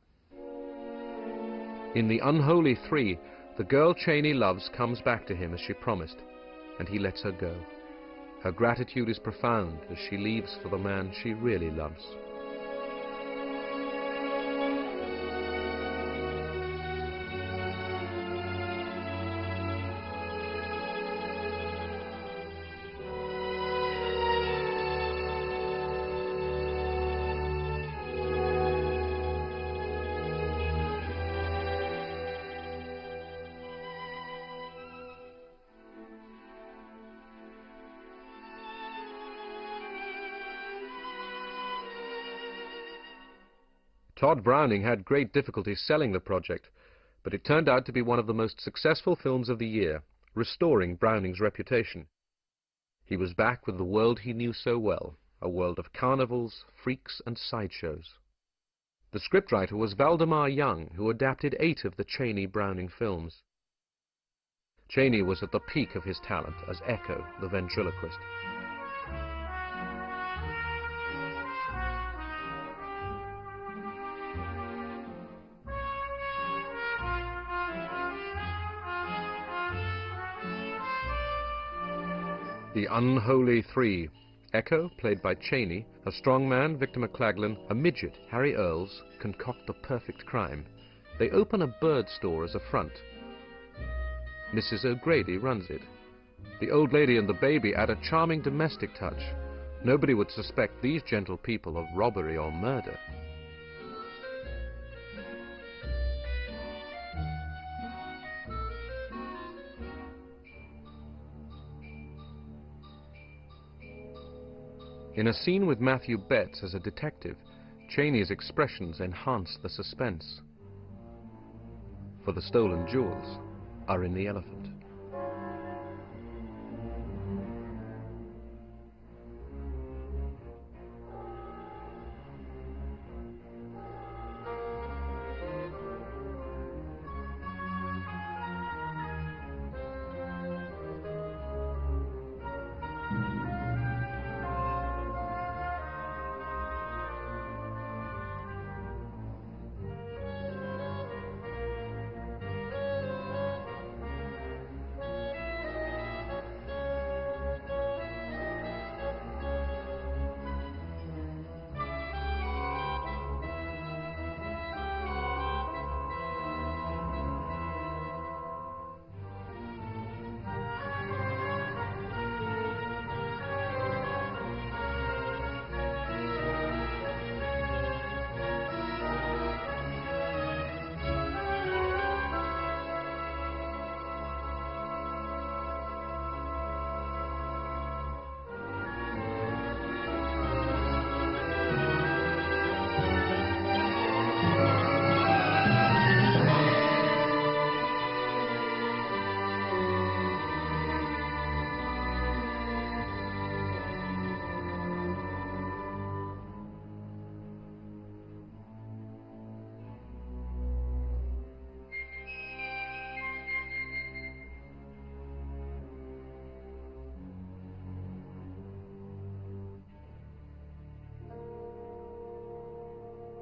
In The Unholy Three, the girl Chaney loves comes back to him as she promised, and he lets her go. Her gratitude is profound as she leaves for the man she really loves. Todd Browning had great difficulty selling the project, but it turned out to be one of the most successful films of the year, restoring Browning's reputation. He was back with the world he knew so well, a world of carnivals, freaks, and sideshows. The scriptwriter was Valdemar Young, who adapted 8 of the Chaney-Browning films. Chaney was at the peak of his talent as Echo, the ventriloquist. The Unholy Three. Echo, played by Chaney, a strong man, Victor McLaglen, a midget, Harry Earls, concoct the perfect crime. They open a bird store as a front. Mrs. O'Grady runs it. The old lady and the baby add a charming domestic touch. Nobody would suspect these gentle people of robbery or murder. In a scene with Matthew Betts as a detective, Chaney's expressions enhance the suspense. For the stolen jewels are in the elephant.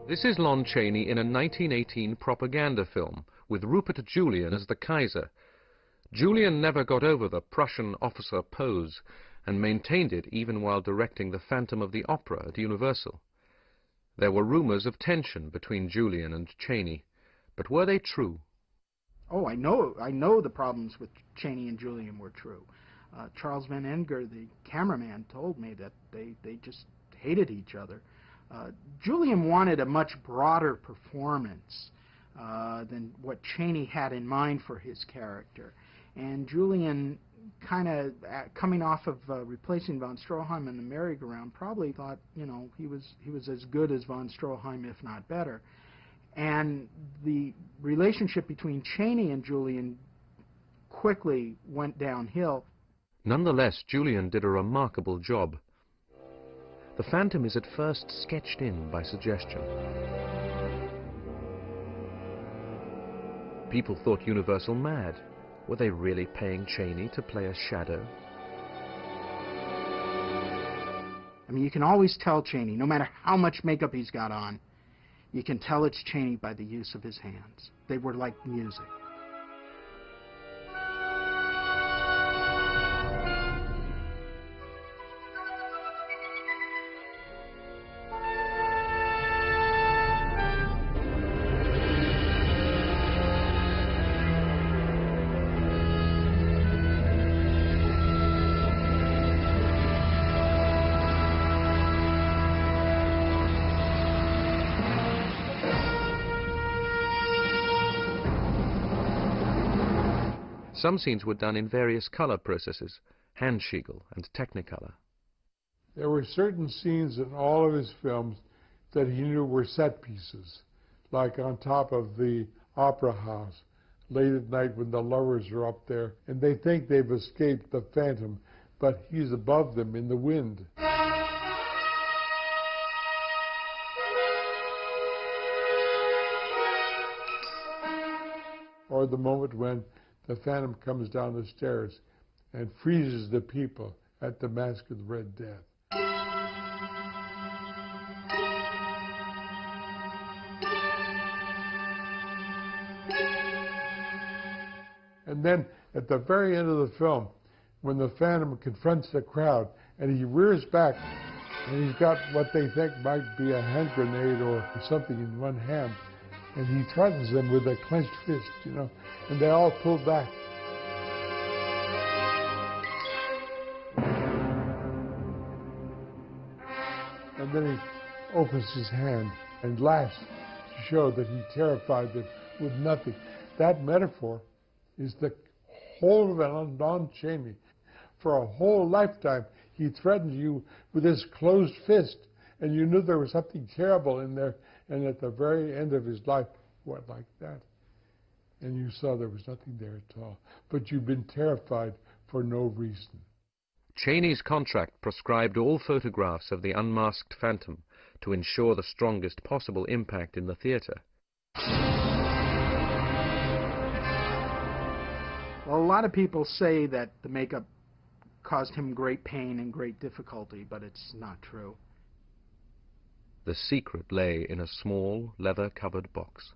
This is Lon Chaney in a 1918 propaganda film with Rupert Julian as the Kaiser. Julian never got over the Prussian officer pose and maintained it even while directing The Phantom of the Opera at Universal. There were rumors of tension between Julian and Chaney, but were they true? Oh, I know the problems with Chaney and Julian were true. Charles Van Enger, the cameraman, told me that they just hated each other. Julian wanted a much broader performance than what Chaney had in mind for his character. And Julian, kind of coming off of replacing von Stroheim in the merry-go-round, probably thought, you know, he was as good as von Stroheim, if not better. And the relationship between Chaney and Julian quickly went downhill. Nonetheless, Julian did a remarkable job. The Phantom is at first sketched in by suggestion. People thought Universal mad. Were they really paying Chaney to play a shadow? I mean, you can always tell Chaney, no matter how much makeup he's got on, you can tell it's Chaney by the use of his hands. They were like music. Some scenes were done in various color processes, Handschigel and Technicolor. There were certain scenes in all of his films that he knew were set pieces, like on top of the opera house, late at night when the lovers are up there, and they think they've escaped the Phantom, but he's above them in the wind. Or the moment when the Phantom comes down the stairs and freezes the people at the Mask of the Red Death. And then at the very end of the film, when the Phantom confronts the crowd and he rears back and he's got what they think might be a hand grenade or something in one hand, and he threatens them with a clenched fist, you know, and they all pull back. And then he opens his hand and laughs to show that he terrified them with nothing. That metaphor is the whole of Lon Chaney. For a whole lifetime, he threatened you with his closed fist, and you knew there was something terrible in there, and at the very end of his life, what, like that? And you saw there was nothing there at all. But you'd been terrified for no reason. Chaney's contract prescribed all photographs of the unmasked Phantom to ensure the strongest possible impact in the theater. Well, a lot of people say that the makeup caused him great pain and great difficulty, but it's not true. The secret lay in a small, leather-covered box.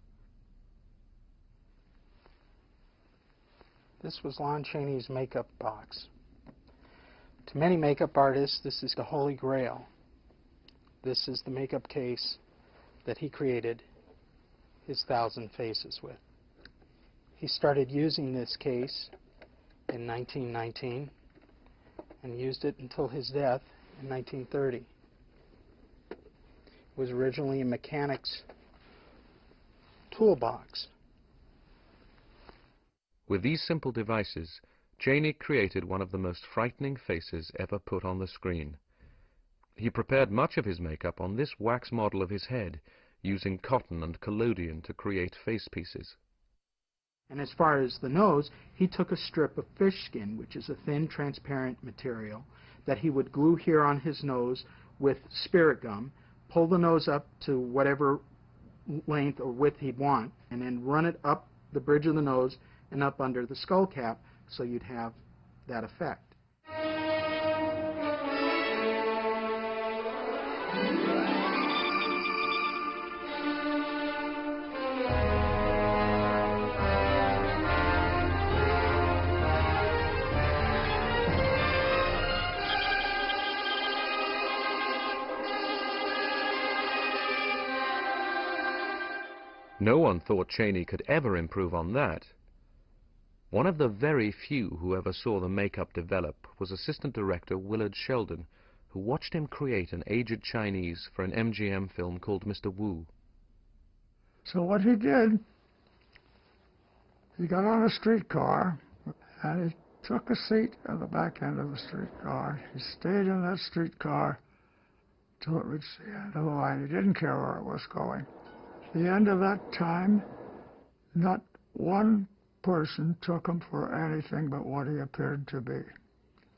This was Lon Chaney's makeup box. To many makeup artists, this is the Holy Grail. This is the makeup case that he created his 1,000 Faces with. He started using this case in 1919 and used it until his death in 1930. It was originally a mechanic's toolbox. With these simple devices, Chaney created one of the most frightening faces ever put on the screen. He prepared much of his makeup on this wax model of his head, using cotton and collodion to create face pieces. And as far as the nose, he took a strip of fish skin, which is a thin, transparent material, that he would glue here on his nose with spirit gum, pull the nose up to whatever length or width he'd want, and then run it up the bridge of the nose and up under the skull cap, so you'd have that effect. No one thought Chaney could ever improve on that. One of the very few who ever saw the makeup develop was assistant director Willard Sheldon, who watched him create an aged Chinese for an MGM film called Mr. Wu. So what he did, he got on a streetcar and he took a seat at the back end of the streetcar. He stayed in that streetcar till it reached the end of the line. He didn't care where it was going. At the end of that time, not one person took him for anything but what he appeared to be,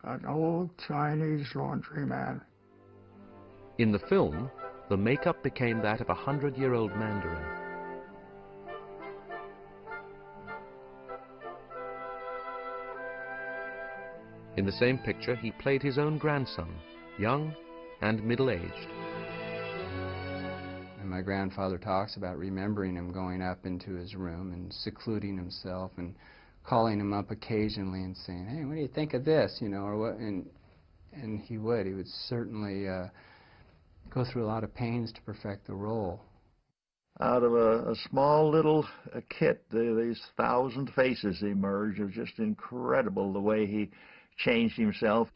an old Chinese laundryman. In the film, the makeup became that of a 100-year-old Mandarin. In the same picture, he played his own grandson, young and middle-aged. And my grandfather talks about remembering him going up into his room and secluding himself and calling him up occasionally and saying, "Hey, what do you think of this?" You know, or what? And he would certainly go through a lot of pains to perfect the role. Out of a small little kit, these 1,000 faces emerge. It was just incredible the way he changed himself.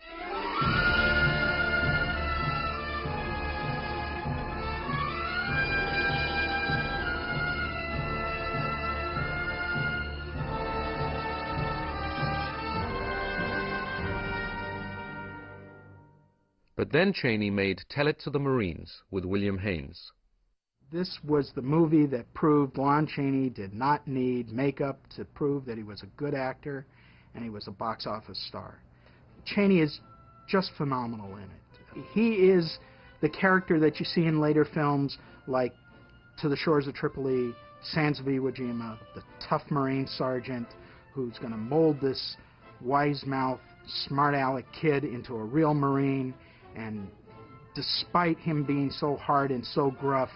But then Chaney made Tell It to the Marines with William Haynes. This was the movie that proved Lon Chaney did not need makeup to prove that he was a good actor and he was a box office star. Chaney is just phenomenal in it. He is the character that you see in later films like To the Shores of Tripoli, Sands of Iwo Jima, the tough Marine sergeant who's going to mold this wise-mouthed, smart-aleck kid into a real Marine, and despite him being so hard and so gruff,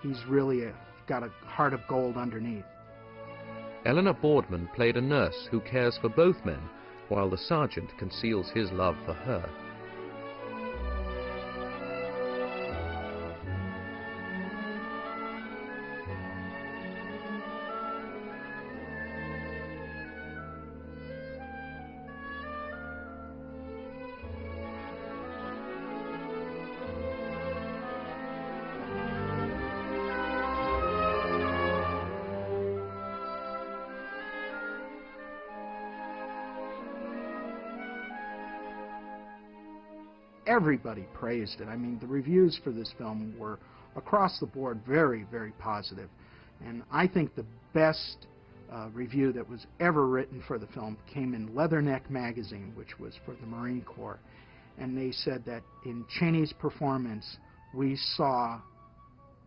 he's really got a heart of gold underneath. Eleanor Boardman played a nurse who cares for both men, while the sergeant conceals his love for her. Everybody praised it. I mean, the reviews for this film were across the board very, very positive. And I think the best review that was ever written for the film came in Leatherneck magazine, which was for the Marine Corps. And they said that in Chaney's performance, we saw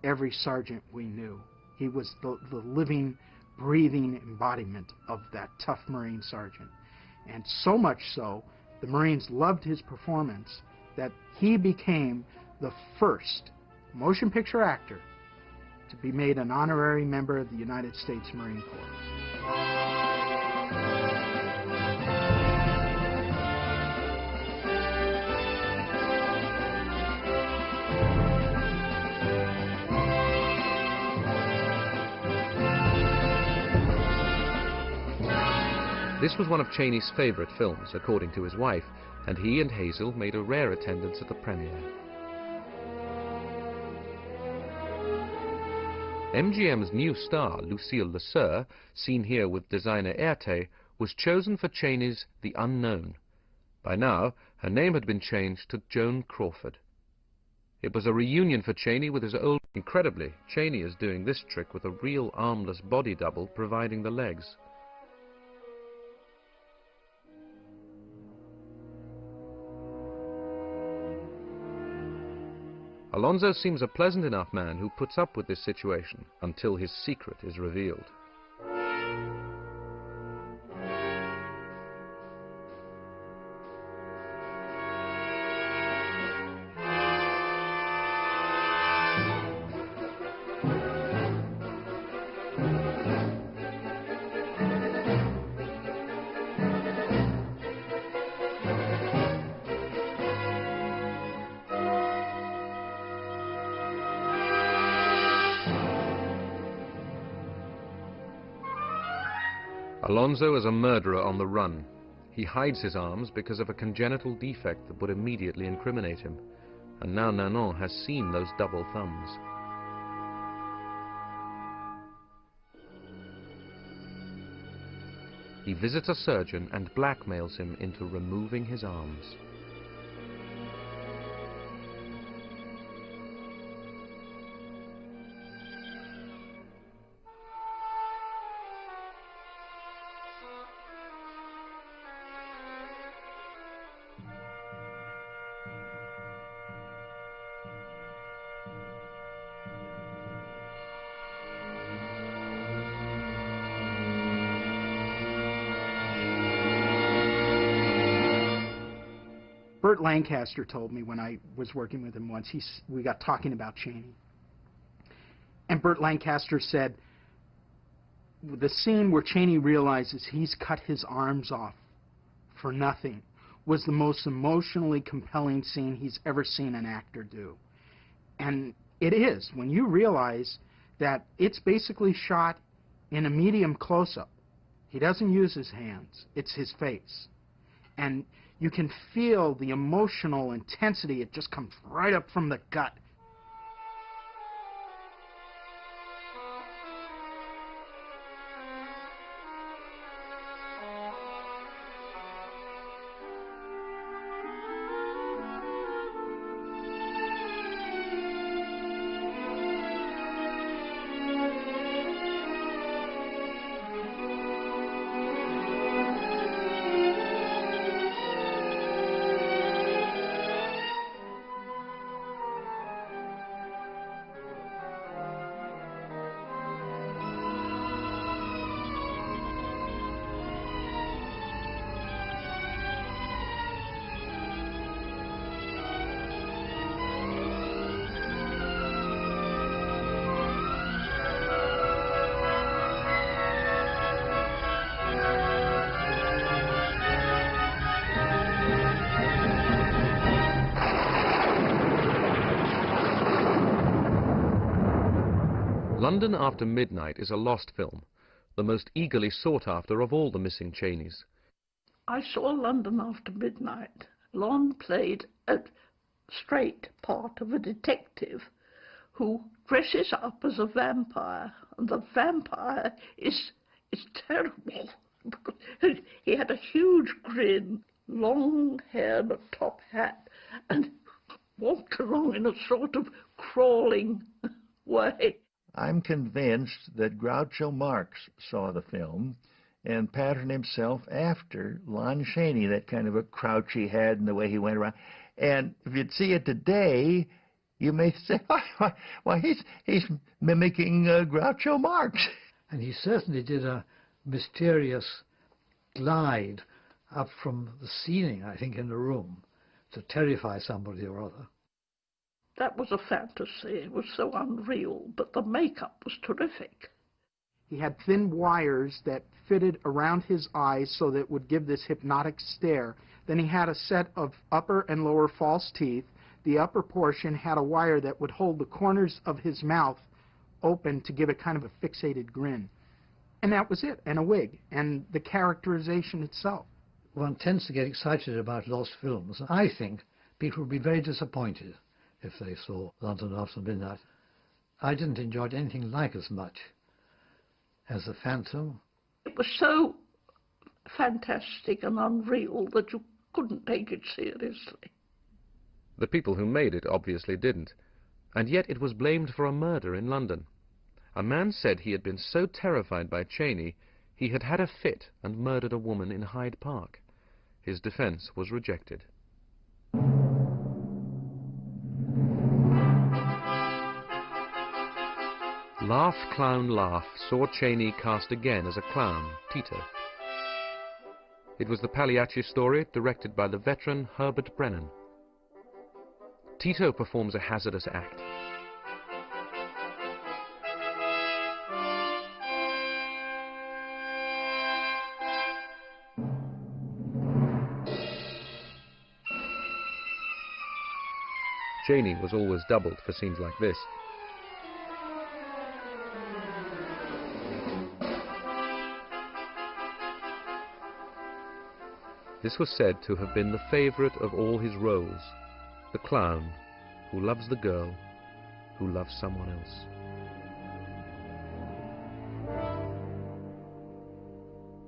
every sergeant we knew. He was the living, breathing embodiment of that tough Marine sergeant. And so much so, the Marines loved his performance that he became the first motion picture actor to be made an honorary member of the United States Marine Corps. This was one of Chaney's favorite films, according to his wife, and he and Hazel made a rare attendance at the premiere. MGM's new star, Lucille Lesueur, seen here with designer Erte, was chosen for Chaney's The Unknown. By now, her name had been changed to Joan Crawford. It was a reunion for Chaney with his old... Incredibly, Chaney is doing this trick with a real armless body double providing the legs. Alonzo seems a pleasant enough man who puts up with this situation until his secret is revealed. Alonzo is a murderer on the run. He hides his arms because of a congenital defect that would immediately incriminate him. And now Nanon has seen those double thumbs. He visits a surgeon and blackmails him into removing his arms. Burt Lancaster told me when I was working with him once, we got talking about Chaney. And Burt Lancaster said, the scene where Chaney realizes he's cut his arms off for nothing was the most emotionally compelling scene he's ever seen an actor do. And it is, when you realize that it's basically shot in a medium close-up. He doesn't use his hands, it's his face. And you can feel the emotional intensity. It just comes right up from the gut. London After Midnight is a lost film, the most eagerly sought after of all the missing Chaneys. I saw London After Midnight. Lon played a straight part of a detective who dresses up as a vampire, and the vampire is terrible. He had a huge grin, long hair and a top hat, and walked along in a sort of crawling way. I'm convinced that Groucho Marx saw the film and patterned himself after Lon Chaney, that kind of a crouch he had and the way he went around. And if you'd see it today, you may say, well, he's mimicking Groucho Marx. And he certainly did a mysterious glide up from the ceiling, I think, in the room to terrify somebody or other. That was a fantasy. It was so unreal, but the makeup was terrific. He had thin wires that fitted around his eyes so that it would give this hypnotic stare. Then he had a set of upper and lower false teeth. The upper portion had a wire that would hold the corners of his mouth open to give it kind of a fixated grin. And that was it, and a wig, and the characterization itself. One tends to get excited about lost films. I think people would be very disappointed if they saw London After Midnight. I didn't enjoy it anything like as much as The Phantom. It was so fantastic and unreal that you couldn't take it seriously. The people who made it obviously didn't, and yet it was blamed for a murder in London. A man said he had been so terrified by Chaney, he had had a fit and murdered a woman in Hyde Park. His defense was rejected. Laugh, Clown, Laugh saw Chaney cast again as a clown, Tito. It was the Pagliacci story, directed by the veteran Herbert Brennan. Tito performs a hazardous act. Chaney was always doubled for scenes like this. This was said to have been the favorite of all his roles, the clown who loves the girl who loves someone else.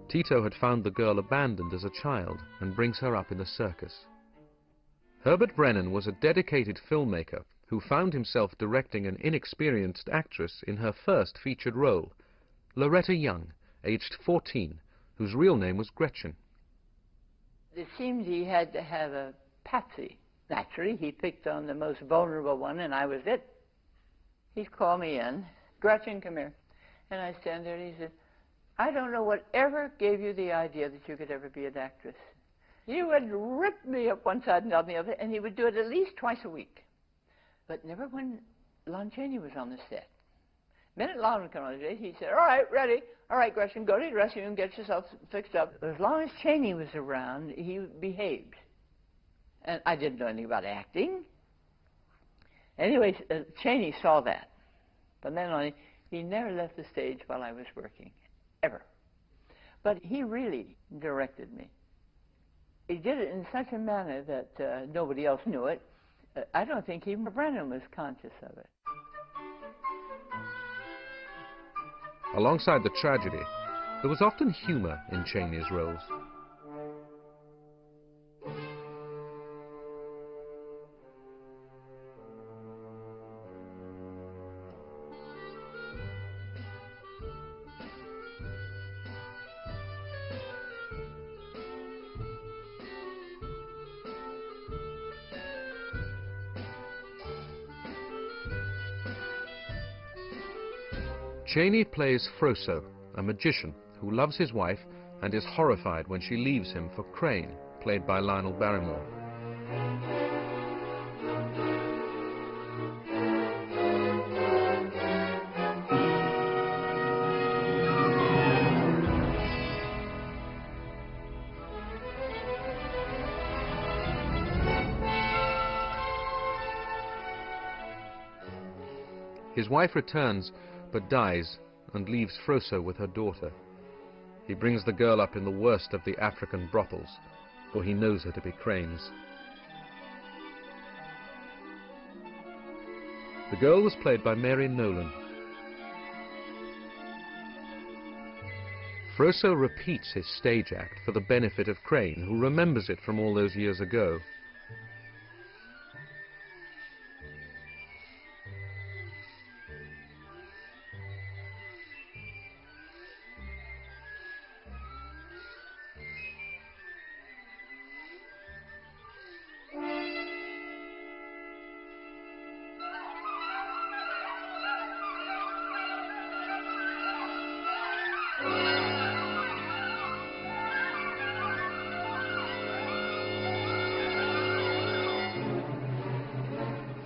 Tito had found the girl abandoned as a child and brings her up in the circus. Herbert Brennan was a dedicated filmmaker who found himself directing an inexperienced actress in her first featured role, Loretta Young, aged 14, whose real name was Gretchen. It seemed he had to have a patsy. Naturally, he picked on the most vulnerable one, and I was it. He'd call me in, "Gretchen, come here." And I stand there, and he said, "I don't know what ever gave you the idea that you could ever be an actress." He would rip me up one side and on the other, and he would do it at least twice a week. But never when Lon Chaney was on the set. The minute Lon would come on the set, he said, "All right, ready. All right, Gretchen, go to the dressing room, get yourself fixed up." As long as Chaney was around, he behaved. And I didn't know anything about acting. Anyway, Chaney saw that. From then on, he never left the stage while I was working, ever. But he really directed me. He did it in such a manner that nobody else knew it. I don't think even Brennan was conscious of it. Alongside the tragedy, there was often humor in Chaney's roles. Chaney plays Froso, a magician who loves his wife and is horrified when she leaves him for Crane, played by Lionel Barrymore. His wife returns, but dies and leaves Froso with her daughter. He brings the girl up in the worst of the African brothels, for he knows her to be Crane's. The girl was played by Mary Nolan. Froso repeats his stage act for the benefit of Crane, who remembers it from all those years ago.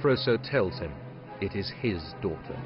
Froso tells him it is his daughter.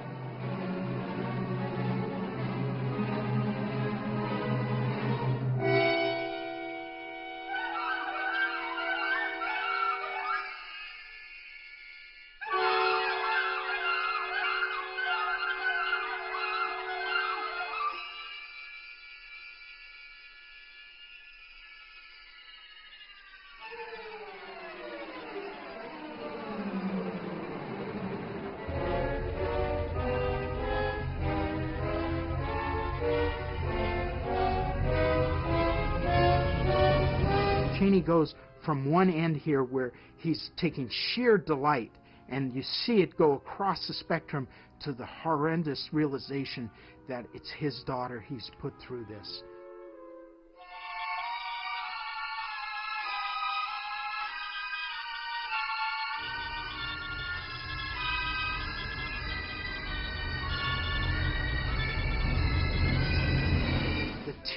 Chaney goes from one end here where he's taking sheer delight, and you see it go across the spectrum to the horrendous realization that it's his daughter he's put through this.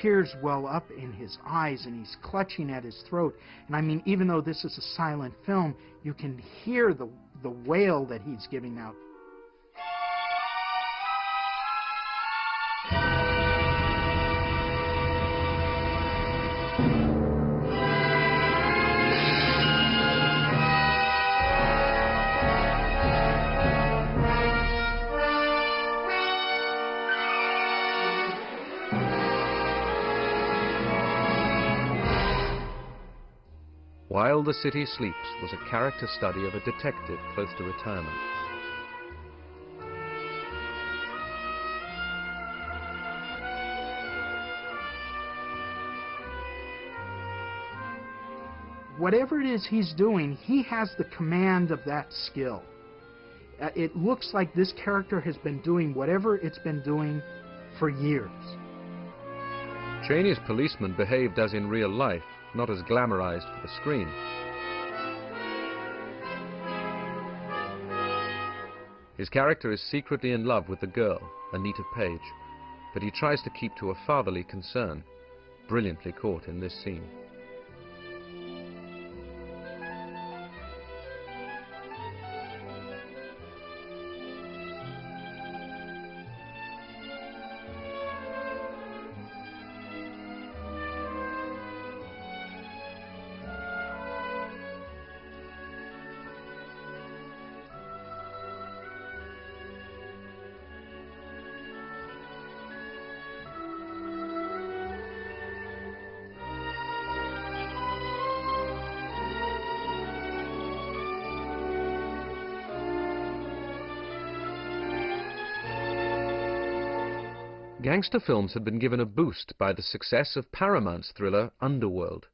Tears well up in his eyes, and he's clutching at his throat. And I mean, even though this is a silent film, you can hear the wail that he's giving out. While the City Sleeps was a character study of a detective close to retirement. Whatever it is he's doing, he has the command of that skill. It looks like this character has been doing whatever it's been doing for years. Chaney's policeman behaved as in real life, not as glamorized for the screen. His character is secretly in love with the girl, Anita Page, but he tries to keep to a fatherly concern, brilliantly caught in this scene. Gangster films had been given a boost by the success of Paramount's thriller Underworld,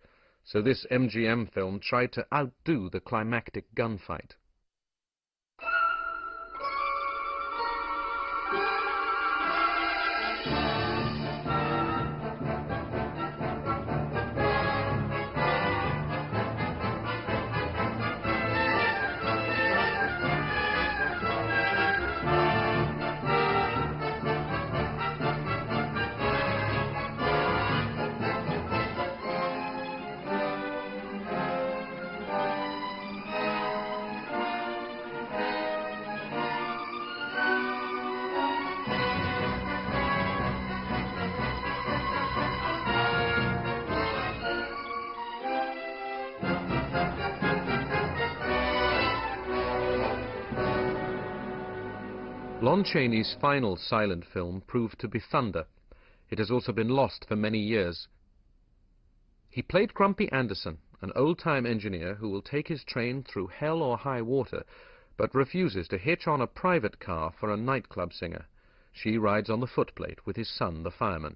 so this MGM film tried to outdo the climactic gunfight. Lon Chaney's final silent film proved to be Thunder. It has also been lost for many years. He played Grumpy Anderson, an old-time engineer who will take his train through hell or high water, but refuses to hitch on a private car for a nightclub singer. She rides on the footplate with his son, the fireman.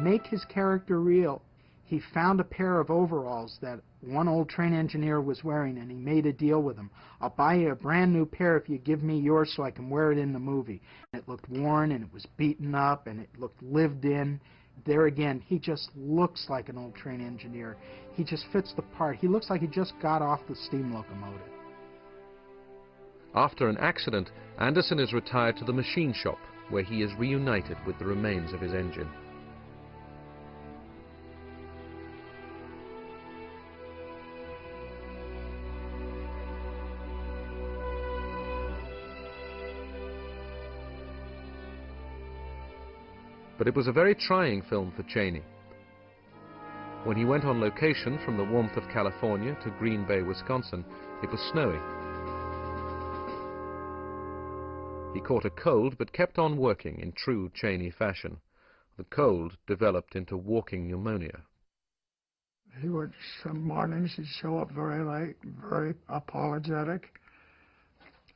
Make his character real, he found a pair of overalls that one old train engineer was wearing, and he made a deal with him. I'll buy you a brand new pair if you give me yours so I can wear it in the movie. And it looked worn, and it was beaten up, and it looked lived in. There again, he just looks like an old train engineer. He just fits the part. He looks like he just got off the steam locomotive. After an accident, Anderson is retired to the machine shop, where he is reunited with the remains of his engine. But it was a very trying film for Chaney. When he went on location from the warmth of California to Green Bay, Wisconsin, it was snowy. He caught a cold but kept on working in true Chaney fashion. The cold developed into walking pneumonia. He would, some mornings he'd show up very late, very apologetic,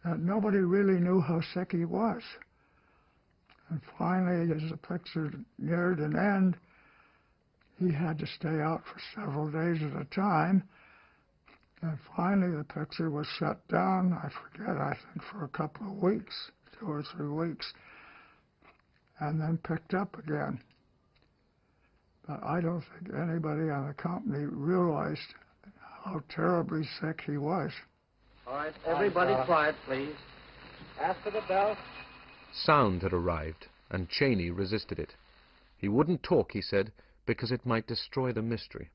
and nobody really knew how sick he was. And finally, as the picture neared an end, he had to stay out for several days at a time. And finally, the picture was shut down, I forget, I think for a couple of weeks, 2 or 3 weeks, and then picked up again. But I don't think anybody on the company realized how terribly sick he was. All right, everybody quiet, please. After the bell. Sound had arrived, and Chaney resisted it. He wouldn't talk, he said, because it might destroy the mystery.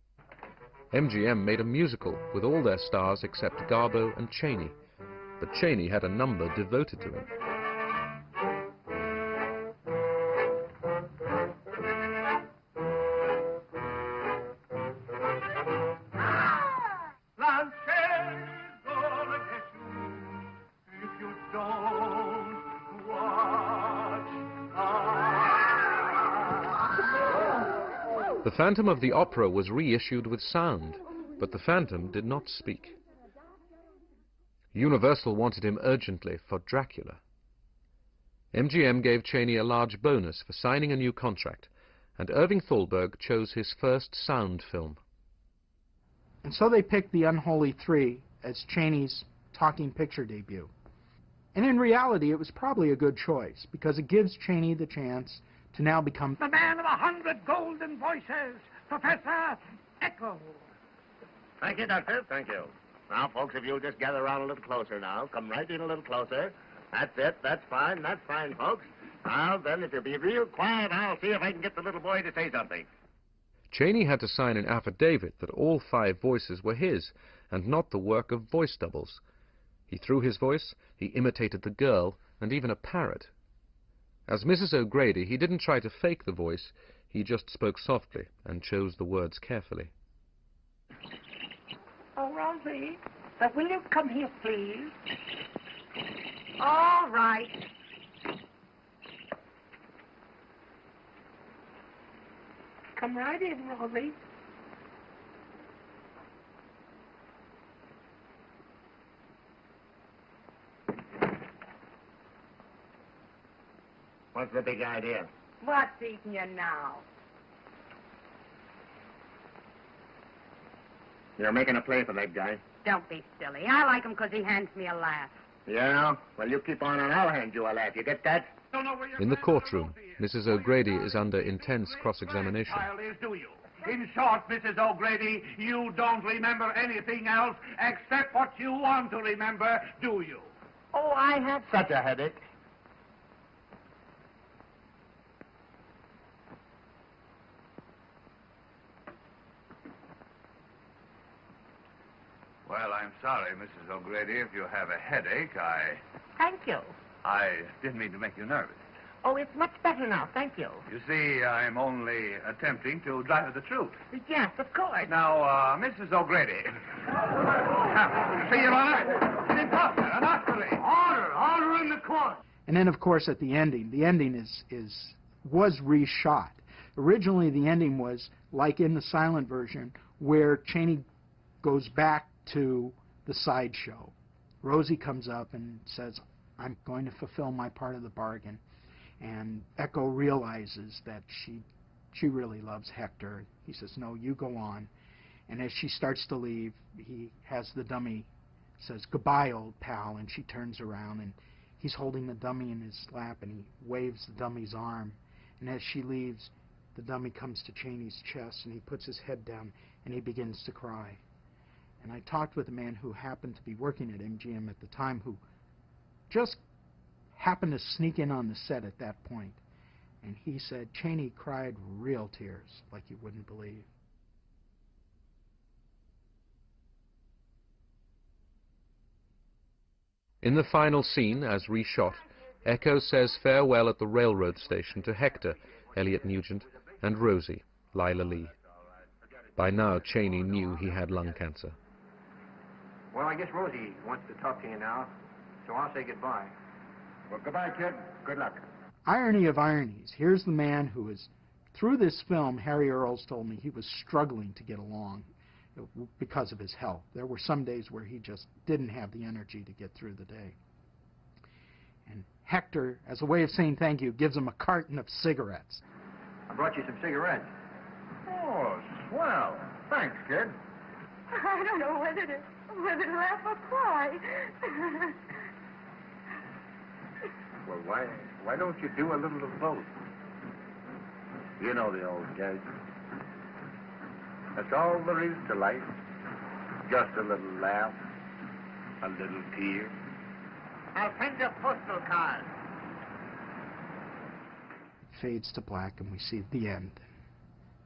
MGM made a musical with all their stars except Garbo and Chaney, but Chaney had a number devoted to him. Lon Chaney's gonna get you if you don't watch out. The Phantom of the Opera was reissued with sound, but the Phantom did not speak. Universal wanted him urgently for Dracula. MGM gave Chaney a large bonus for signing a new contract, and Irving Thalberg chose his first sound film. And so they picked The Unholy Three as Chaney's talking picture debut. And in reality, it was probably a good choice, because it gives Chaney the chance to now become The man of 100 golden voices, Professor Echo. Thank you, Doctor. Thank you. Now, folks, if you'll just gather around a little closer now. Come right in a little closer. That's it. That's fine. That's fine, folks. Now, then, if you'll be real quiet, I'll see if I can get the little boy to say something. Chaney had to sign an affidavit that all 5 voices were his, and not the work of voice doubles. He threw his voice, he imitated the girl, and even a parrot. As Mrs. O'Grady, he didn't try to fake the voice, he just spoke softly and chose the words carefully. Oh, Rosie, will you come here, please? All right. Come right in, Rosie. What's the big idea? What's eating you now? You're making a play for that guy. Don't be silly. I like him because he hands me a laugh. Yeah? Well, you keep on and I'll hand you a laugh. You get that? In the courtroom, Mrs. O'Grady is under intense cross-examination. Do you? In short, Mrs. O'Grady, you don't remember anything else except what you want to remember, do you? Oh, I had such a headache. Well, I'm sorry, Mrs. O'Grady, if you have a headache. Thank you. I didn't mean to make you nervous. Oh, it's much better now, thank you. You see, I'm only attempting to drive the truth. Yes, of course. Now, Mrs. O'Grady. See, Your Honor, an imposter, an osprey. Order in the court. And then, of course, at the ending was reshot. Originally, the ending was like in the silent version, where Chaney goes back to the sideshow. Rosie comes up and says, I'm going to fulfill my part of the bargain. And Echo realizes that she really loves Hector. He says, no, you go on. And as she starts to leave, he has the dummy, says, goodbye, old pal, and she turns around, and he's holding the dummy in his lap, and he waves the dummy's arm. And as she leaves, the dummy comes to Chaney's chest, and he puts his head down, and he begins to cry. And I talked with a man who happened to be working at MGM at the time, who just happened to sneak in on the set at that point. And he said Chaney cried real tears, like you wouldn't believe. In the final scene, as reshot, Echo says farewell at the railroad station to Hector, Elliot Nugent, and Rosie, Lila Lee. By now, Chaney knew he had lung cancer. Well, I guess Rosie wants to talk to you now, so I'll say goodbye. Well, goodbye, kid. Good luck. Irony of ironies. Here's the man who is, through this film, Harry Earls told me he was struggling to get along because of his health. There were some days where he just didn't have the energy to get through the day. And Hector, as a way of saying thank you, gives him a carton of cigarettes. I brought you some cigarettes. Oh, swell. Thanks, kid. I don't know whether to laugh or cry. Well, why don't you do a little of both? You know the old gag. That's all there is to life. Just a little laugh, a little tear. I'll send you a postal card. Fades to black, and we see the end.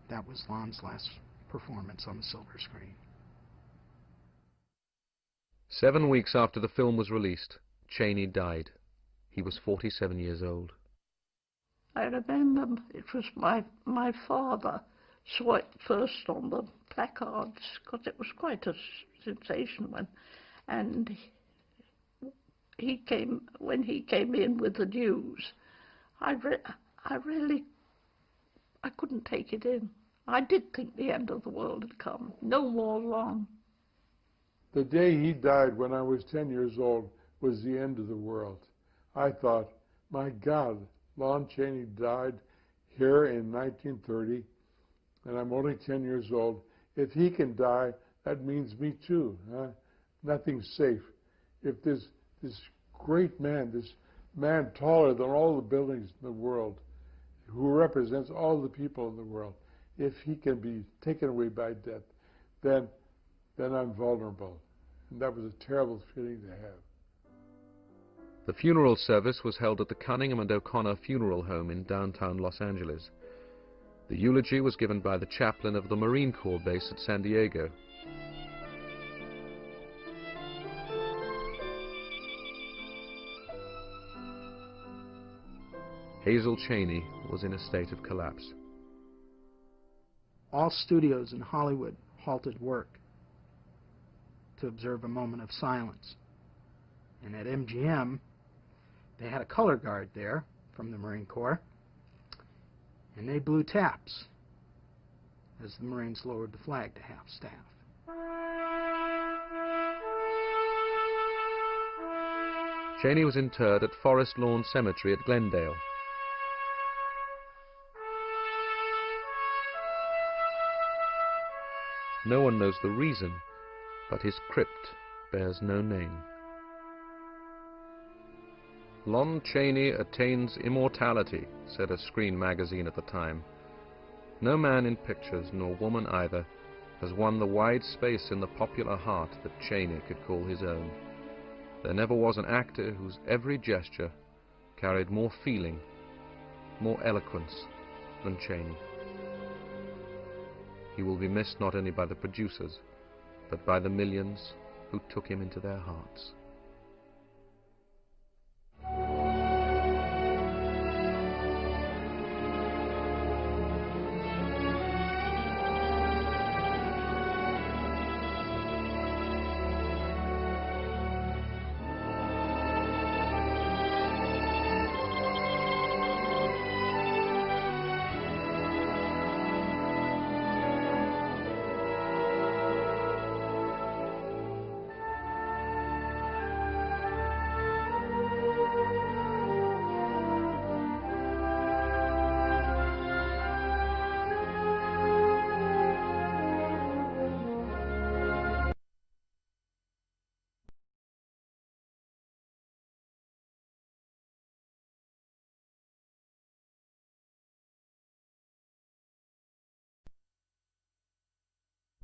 that was Lon's last performance on the silver screen. 7 weeks after the film was released, Chaney died. He was 47 years old. I remember it was my father saw it first on the placards, because it was quite a sensation and when he came in with the news, I couldn't take it in. I did think the end of the world had come. No more Lon. The day he died, when I was 10 years old, was the end of the world. I thought, my God, Lon Chaney died here in 1930, and I'm only 10 years old. If he can die, that means me too. Nothing's safe. If this great man, this man taller than all the buildings in the world, who represents all the people in the world, if he can be taken away by death, then I'm vulnerable. And that was a terrible feeling to have. The funeral service was held at the Cunningham and O'Connor Funeral Home in downtown Los Angeles. The eulogy was given by the chaplain of the Marine Corps base at San Diego. Hazel Chaney was in a state of collapse. All studios in Hollywood halted work to observe a moment of silence. And at MGM, they had a color guard there from the Marine Corps, and they blew taps as the Marines lowered the flag to half staff. Chaney was interred at Forest Lawn Cemetery at Glendale. No one knows the reason, but his crypt bears no name. Lon Chaney attains immortality, said a screen magazine at the time. No man in pictures, nor woman either, has won the wide space in the popular heart that Chaney could call his own. There never was an actor whose every gesture carried more feeling, more eloquence than Chaney. He will be missed not only by the producers, but by the millions who took him into their hearts.